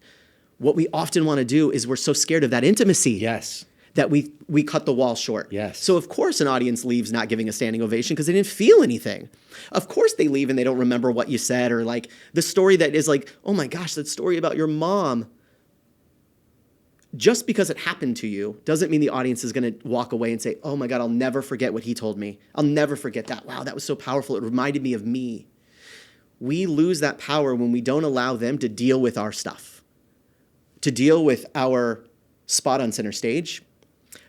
What we often want to do is we're so scared of that intimacy. Yes. That we cut the wall short. Yes. So of course an audience leaves not giving a standing ovation because they didn't feel anything. Of course they leave and they don't remember what you said or like the story that is like, oh my gosh, that story about your mom. Just because it happened to you doesn't mean the audience is going to walk away and say, oh my God, I'll never forget what he told me. I'll never forget that. Wow, that was so powerful. It reminded me of me. We lose that power when we don't allow them to deal with our stuff, to deal with our spot on center stage,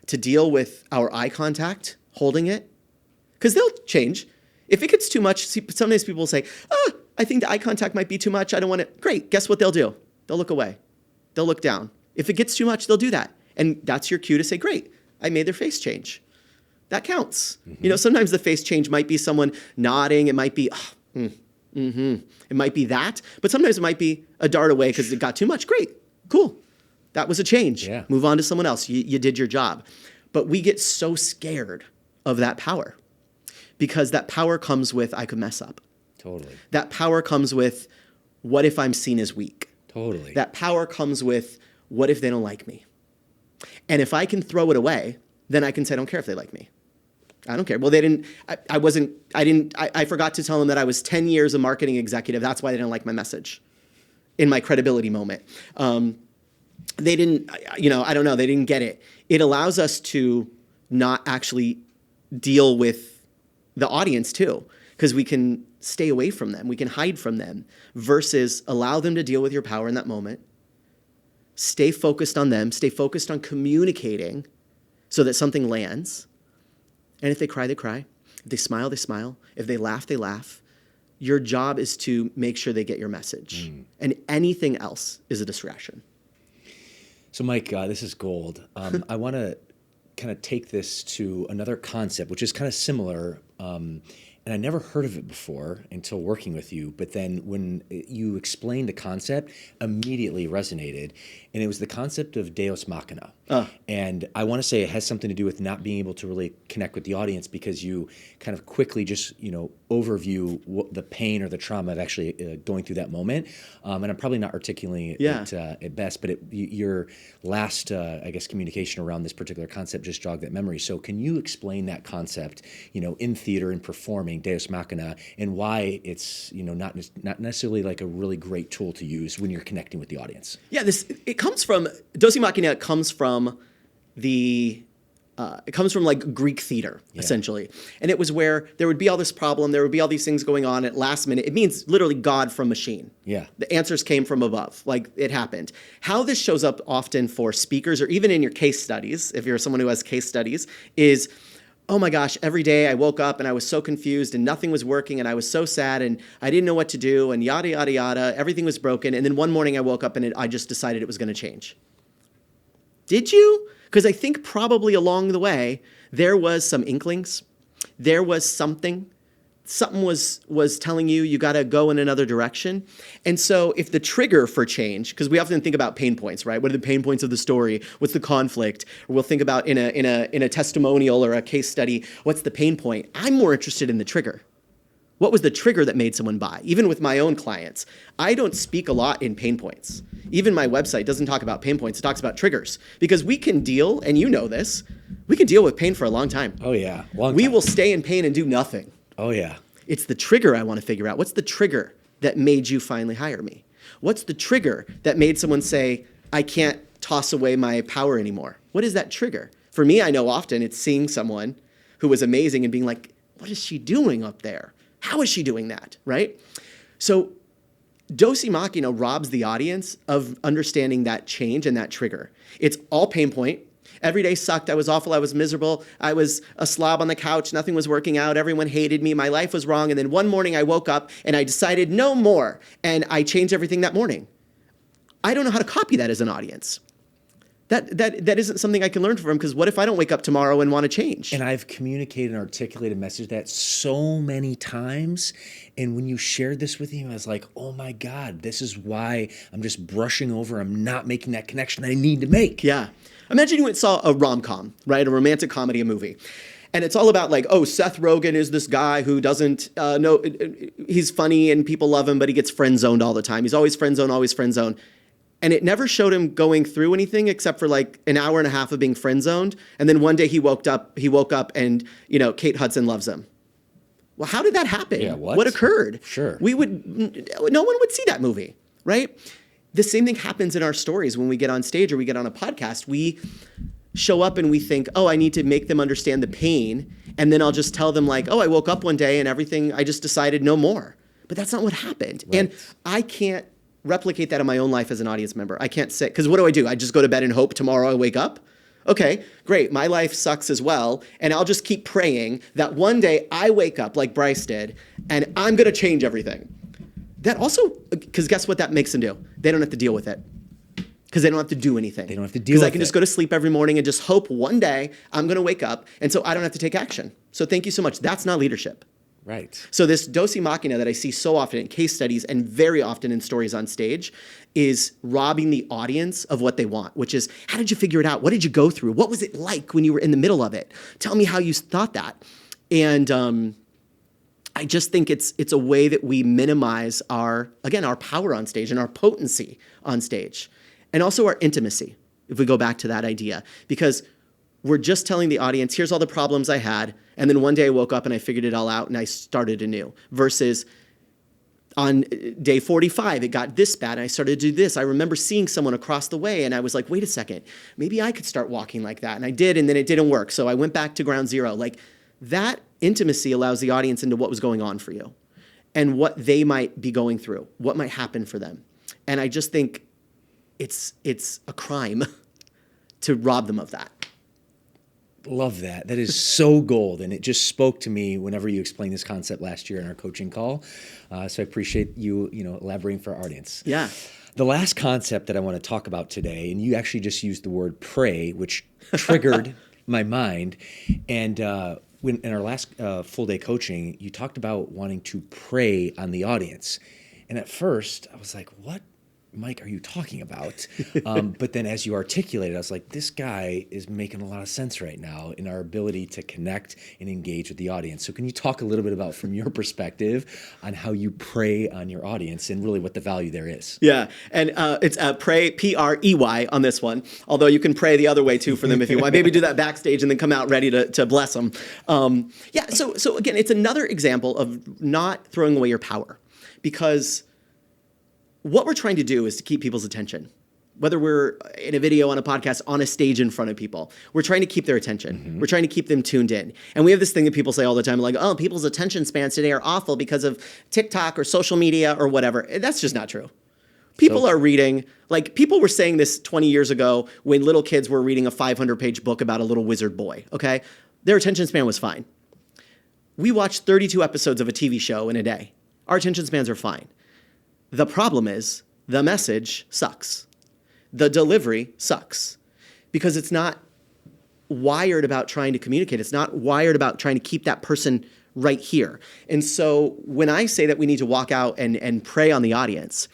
to deal with our eye contact, holding it, because they'll change. If it gets too much, sometimes people will say, I think the eye contact might be too much. I don't want it. Great. Guess what they'll do? They'll look away. They'll look down. If it gets too much, they'll do that. And that's your cue to say, great, I made their face change. That counts. Mm-hmm. You know, sometimes the face change might be someone nodding. It might be, It might be that, but sometimes it might be a dart away because it got too much. Great, cool. That was a change. Yeah. Move on to someone else. You did your job. But we get so scared of that power because that power comes with, I could mess up. Totally. That power comes with, what if I'm seen as weak? Totally. That power comes with, what if they don't like me? And if I can throw it away, then I can say, I don't care if they like me. I don't care. Well, they didn't, I forgot to tell them that I was 10 years a marketing executive. That's why they didn't like my message in my credibility moment. They didn't, I don't know. They didn't get it. It allows us to not actually deal with the audience too, because we can stay away from them. We can hide from them versus allow them to deal with your power in that moment. stay focused on them, stay focused on communicating so that something lands. And if they cry, they cry. If they smile, they smile. If they laugh, they laugh. Your job is to make sure they get your message. And anything else is a distraction. So, Mike, this is gold. I want to kind of take this to another concept, which is kind of similar. And I never heard of it before until working with you. But then when you explained the concept, immediately resonated. And it was the concept of Deus Machina. And I want to say it has something to do with not being able to really connect with the audience because you kind of quickly just, overview the pain or the trauma of actually going through that moment. And I'm probably not articulating it at best, but your last, communication around this particular concept just jogged that memory. So can you explain that concept, in theater and performing Deus Machina and why it's, not necessarily like a really great tool to use when you're connecting with the audience? Yeah, Deus Machina comes from like Greek theater, essentially. And it was where there would be all this problem, there would be all these things going on at last minute. It means literally God from machine. Yeah. The answers came from above, like it happened. How this shows up often for speakers or even in your case studies, if you're someone who has case studies, is, oh my gosh, every day I woke up and I was so confused and nothing was working and I was so sad and I didn't know what to do and yada, yada, yada. Everything was broken. And then one morning I woke up and I just decided it was going to change. Did you? Because I think probably along the way, there was some inklings. There was something was telling you got to go in another direction. And so if the trigger for change, because we often think about pain points, right? What are the pain points of the story? What's the conflict? Or we'll think about in a testimonial or a case study, what's the pain point? I'm more interested in the trigger. What was the trigger that made someone buy? Even with my own clients, I don't speak a lot in pain points. Even my website doesn't talk about pain points. It talks about triggers because we can deal, and you know this, we can deal with pain for a long time. Oh yeah, long time. We will stay in pain and do nothing. Oh yeah. It's the trigger I want to figure out. What's the trigger that made you finally hire me? What's the trigger that made someone say, I can't toss away my power anymore? What is that trigger? For me, I know often it's seeing someone who was amazing and being like, what is she doing up there? How is she doing that, right? So Deus Machina robs the audience of understanding that change and that trigger. It's all pain point. Every day sucked. I was awful. I was miserable. I was a slob on the couch. Nothing was working out. Everyone hated me. My life was wrong. And then one morning I woke up and I decided no more. And I changed everything that morning. I don't know how to copy that as an audience. That isn't something I can learn from, because what if I don't wake up tomorrow and want to change? And I've communicated and articulated a message that so many times. And when you shared this with me, I was like, oh my God, this is why I'm just brushing over. I'm not making that connection I need to make. Yeah. Imagine you went and saw a rom-com, right? A romantic comedy, a movie. And it's all about like, oh, Seth Rogen is this guy who doesn't know, he's funny and people love him, but he gets friend-zoned all the time. He's always friend-zoned, always friend-zoned. And it never showed him going through anything except for like an hour and a half of being friend-zoned. And then one day he woke up and, Kate Hudson loves him. Well, how did that happen? Yeah, what occurred? Sure. No one would see that movie, right? The same thing happens in our stories when we get on stage or we get on a podcast. We show up and we think, oh, I need to make them understand the pain. And then I'll just tell them like, oh, I woke up one day and everything, I just decided no more. But that's not what happened. Right. And I can't replicate that in my own life as an audience member. I can't say, because what do? I just go to bed and hope tomorrow I wake up? Okay, great. My life sucks as well. And I'll just keep praying that one day I wake up like Bryce did and I'm going to change everything. That also, because guess what that makes them do? They don't have to deal with it. Because they don't have to do anything. They don't have to deal with it. Because I can just go to sleep every morning and just hope one day I'm going to wake up. And so I don't have to take action. So thank you so much. That's not leadership. Right. So this Deus Machina that I see so often in case studies and very often in stories on stage is robbing the audience of what they want, which is, how did you figure it out? What did you go through? What was it like when you were in the middle of it? Tell me how you thought that. And I just think it's a way that we minimize our power on stage and our potency on stage, and also our intimacy, if we go back to that idea. Because we're just telling the audience, here's all the problems I had, and then one day I woke up and I figured it all out and I started anew. Versus on day 45, it got this bad and I started to do this. I remember seeing someone across the way and I was like, wait a second, maybe I could start walking like that. And I did, and then it didn't work. So I went back to ground zero. Like, that intimacy allows the audience into what was going on for you and what they might be going through, what might happen for them. And I just think it's a crime to rob them of that. Love that. That is so gold. And it just spoke to me whenever you explained this concept last year in our coaching call. So I appreciate you elaborating for our audience. Yeah. The last concept that I want to talk about today, and you actually just used the word pray, which triggered my mind. And when in our last full day coaching, you talked about wanting to pray on the audience. And at first I was like, what, Mike, are you talking about? But then as you articulated, I was like, this guy is making a lot of sense right now in our ability to connect and engage with the audience. So can you talk a little bit about, from your perspective, on how you pray on your audience and really what the value there is? Yeah, and it's pray, P-R-E-Y on this one, although you can pray the other way too for them if you want. Maybe do that backstage and then come out ready to bless them. So again, it's another example of not throwing away your power, because what we're trying to do is to keep people's attention. Whether we're in a video, on a podcast, on a stage in front of people, we're trying to keep their attention. Mm-hmm. We're trying to keep them tuned in. And we have this thing that people say all the time, like, oh, people's attention spans today are awful because of TikTok or social media or whatever. That's just not true. People are reading, like people were saying this 20 years ago when little kids were reading a 500-page book about a little wizard boy, okay? Their attention span was fine. We watch 32 episodes of a TV show in a day. Our attention spans are fine. The problem is the message sucks. The delivery sucks because it's not wired about trying to communicate. It's not wired about trying to keep that person right here. And so when I say that we need to walk out and pray on the audience,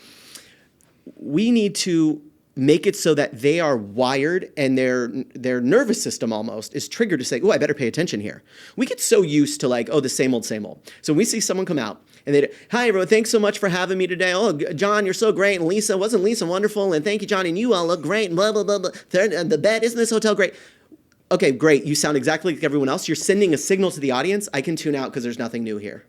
we need to make it so that they are wired and their nervous system almost is triggered to say, oh, I better pay attention here. We get so used to like, oh, the same old, same old. So when we see someone come out and they, hi, everyone, thanks so much for having me today. Oh, John, you're so great. And Lisa, wasn't Lisa wonderful? And thank you, John. And you all look great. And blah, blah, blah, blah. And the bed, isn't this hotel great? Okay, great. You sound exactly like everyone else. You're sending a signal to the audience. I can tune out because there's nothing new here.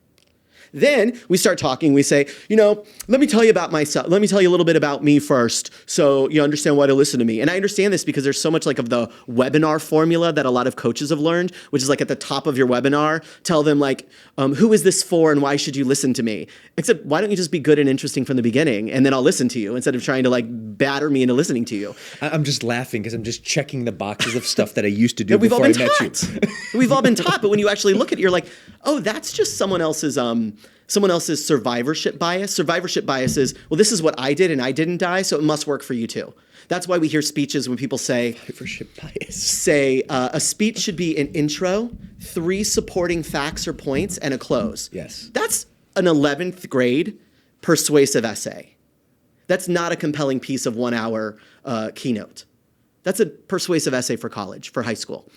Then we start talking. We say, let me tell you about myself. Let me tell you a little bit about me first so you understand why to listen to me. And I understand this because there's so much like of the webinar formula that a lot of coaches have learned, which is like at the top of your webinar, tell them like, who is this for and why should you listen to me? Except why don't you just be good and interesting from the beginning and then I'll listen to you instead of trying to like batter me into listening to you. I'm just laughing because I'm just checking the boxes of stuff that I used to do before I met you. We've all been taught, but when you actually look at it, you're like, oh, that's just someone else's survivorship bias. Survivorship bias is, well, this is what I did and I didn't die, so it must work for you too. That's why we hear speeches when people say, survivorship bias. Say a speech should be an intro, 3 supporting facts or points, and a close. Yes. That's an 11th grade persuasive essay. That's not a compelling piece of 1 hour keynote. That's a persuasive essay for college, for high school.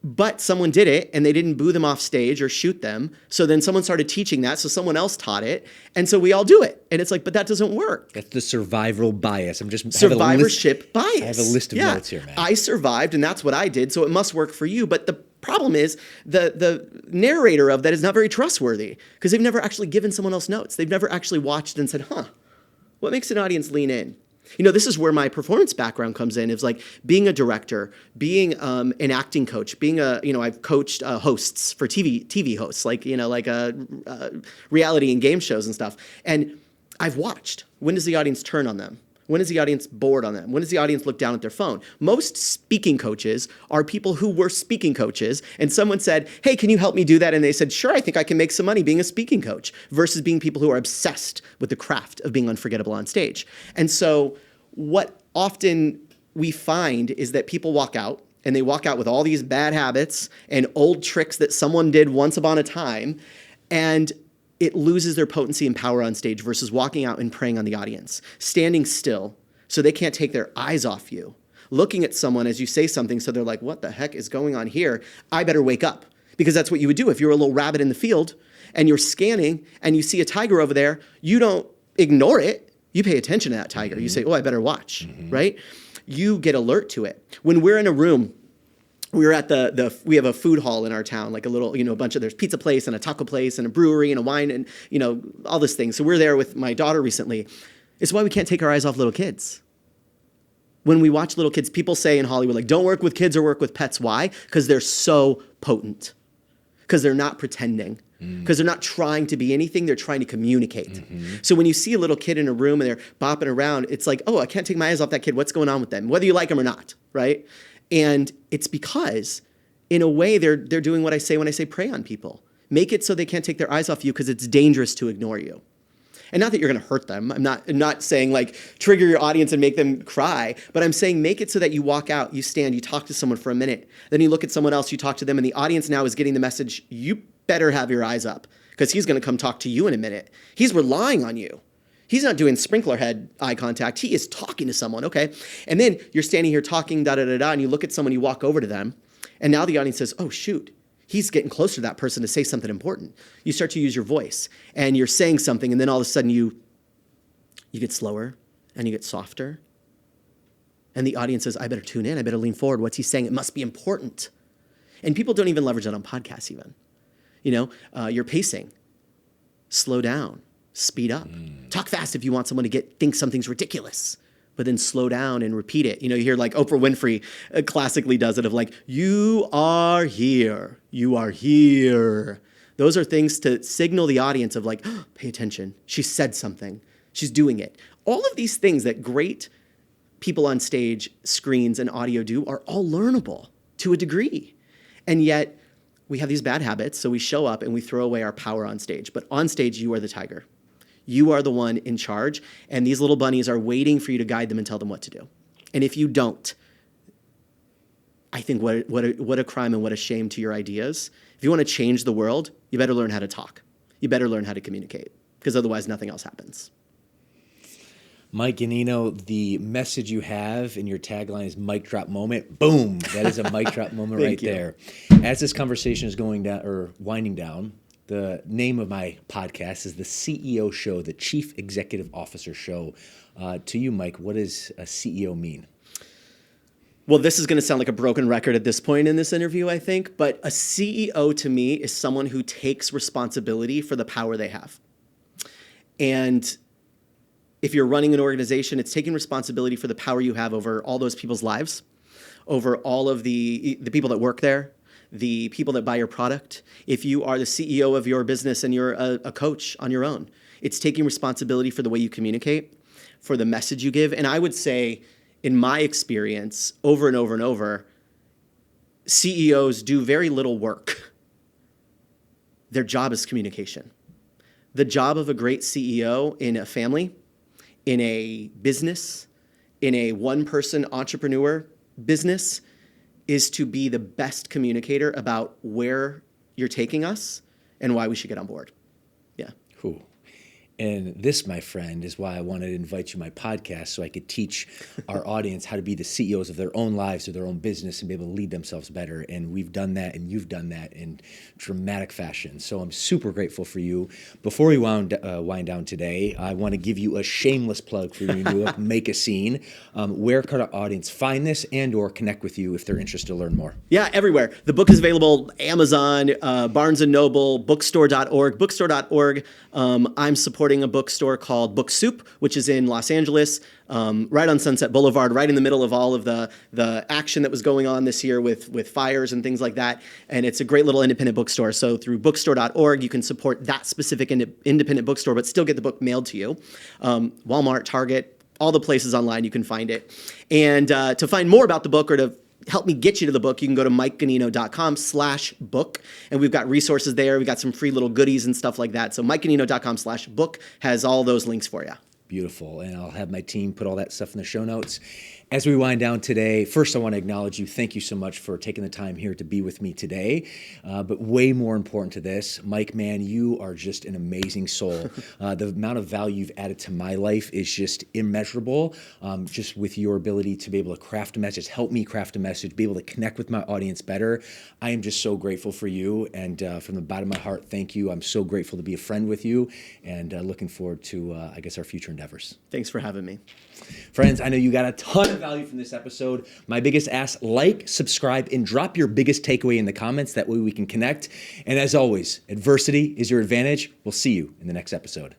But someone did it and they didn't boo them off stage or shoot them. So then someone started teaching that. So someone else taught it. And so we all do it. And it's like, but that doesn't work. That's the survival bias. I'm just survivorship bias. I have a list of notes here, man. I survived and that's what I did. So it must work for you. But the problem is the narrator of that is not very trustworthy because they've never actually given someone else notes. They've never actually watched and said, what makes an audience lean in? This is where my performance background comes in. It's like being a director, being an acting coach, being I've coached hosts for TV hosts, like reality and game shows and stuff. And I've watched, when does the audience turn on them? When is the audience bored on them? When does the audience look down at their phone? Most speaking coaches are people who were speaking coaches, and someone said, hey, can you help me do that? And they said, sure, I think I can make some money being a speaking coach, versus being people who are obsessed with the craft of being unforgettable on stage. And so what often we find is that people walk out, and they walk out with all these bad habits and old tricks that someone did once upon a time, and it loses their potency and power on stage versus walking out and praying on the audience, standing still so they can't take their eyes off you, looking at someone as you say something so they're like, what the heck is going on here? I better wake up. Because that's what you would do if you're a little rabbit in the field and you're scanning and you see a tiger over there, you don't ignore it. You pay attention to that tiger. Mm-hmm. You say, oh, I better watch, right? You get alert to it. When we're in a room, we were at we have a food hall in our town, like a little, a bunch of, there's pizza place and a taco place and a brewery and a wine and, all this thing. So we're there with my daughter recently. It's why we can't take our eyes off little kids. When we watch little kids, people say in Hollywood, like, don't work with kids or work with pets. Why? Because they're so potent. because they're not pretending, because they're not trying to be anything, they're trying to communicate. So when you see a little kid in a room and they're bopping around, it's like, oh, I can't take my eyes off that kid. What's going on with them? Whether you like them or not, right? And it's because, in a way, they're doing what I say when I say prey on people. Make it so they can't take their eyes off you because it's dangerous to ignore you. And not that you're going to hurt them. I'm not saying like trigger your audience and make them cry, but I'm saying make it so that you walk out, you stand, you talk to someone for a minute, then you look at someone else, you talk to them, and the audience now is getting the message, you better have your eyes up because he's going to come talk to you in a minute. He's relying on you. He's not doing sprinkler head eye contact. He is talking to someone, okay? And then you're standing here talking, and you look at someone, you walk over to them, and now the audience says, oh, shoot. He's getting closer to that person to say something important. You start to use your voice, and you're saying something, and then all of a sudden you get slower, and you get softer. And the audience says, I better tune in. I better lean forward. What's he saying? It must be important. And people don't even leverage that on podcasts even. You're pacing. Slow down. Speed up. Talk fast if you want someone to think something's ridiculous. But then slow down and repeat it. You hear like Oprah Winfrey classically does it of like, you are here. You are here. Those are things to signal the audience of like, oh, pay attention. She said something. She's doing it. All of these things that great people on stage, screens, and audio do are all learnable to a degree. And yet we have these bad habits. So we show up and we throw away our power on stage. But on stage, you are the tiger. You are the one in charge, and these little bunnies are waiting for you to guide them and tell them what to do. And if you don't, I think what a crime and what a shame to your ideas. If you want to change the world, you better learn how to talk. You better learn how to communicate, because otherwise nothing else happens. Mike Ganino, the message you have in your tagline is mic drop moment. Boom! That is a mic drop moment right there. As this conversation is going down or winding down, the name of my podcast is the CEO Show, the Chief Executive Officer Show. To you, Mike, what does a CEO mean? Well, this is going to sound like a broken record at this point in this interview, I think, but a CEO to me is someone who takes responsibility for the power they have. And if you're running an organization, it's taking responsibility for the power you have over all those people's lives, over all of the people that work there, the people that buy your product. If you are the CEO of your business and you're a coach on your own, it's taking responsibility for the way you communicate, for the message you give. And I would say, in my experience, over and over and over, CEOs do very little work. Their job is communication. The job of a great CEO in a family, in a business, in a one-person entrepreneur business, is to be the best communicator about where you're taking us and why we should get on board. Yeah. Cool. And this, my friend, is why I wanted to invite you to my podcast so I could teach our audience how to be the CEOs of their own lives or their own business and be able to lead themselves better. And we've done that, and you've done that in dramatic fashion. So I'm super grateful for you. Before we wind down today, I want to give you a shameless plug for your new book, Make a Scene. Where could our audience find this and or connect with you if they're interested to learn more? Yeah, everywhere. The book is available Amazon, Barnes & Noble, bookstore.org. Bookstore.org. I'm supporting a bookstore called Book Soup, which is in Los Angeles, right on Sunset Boulevard, right in the middle of all of the action that was going on this year with fires and things like that. And it's a great little independent bookstore. So through bookstore.org, you can support that specific independent bookstore, but still get the book mailed to you. Walmart, Target, all the places online you can find it. And to find more about the book or to help me get you to the book, you can go to mikeganino.com/book. And we've got resources there. We've got some free little goodies and stuff like that. So mikeganino.com/book has all those links for you. Beautiful. And I'll have my team put all that stuff in the show notes. As we wind down today, first I want to acknowledge you. Thank you so much for taking the time here to be with me today. But way more important to this, Mike, man, you are just an amazing soul. The amount of value you've added to my life is just immeasurable. Just with your ability to be able to craft a message, help me craft a message, be able to connect with my audience better. I am just so grateful for you. And from the bottom of my heart, thank you. I'm so grateful to be a friend with you and looking forward to, I guess, our future endeavors. Thanks for having me. Friends, I know you got a ton of value from this episode. My biggest ask, like, subscribe, and drop your biggest takeaway in the comments. That way we can connect. And as always, adversity is your advantage. We'll see you in the next episode.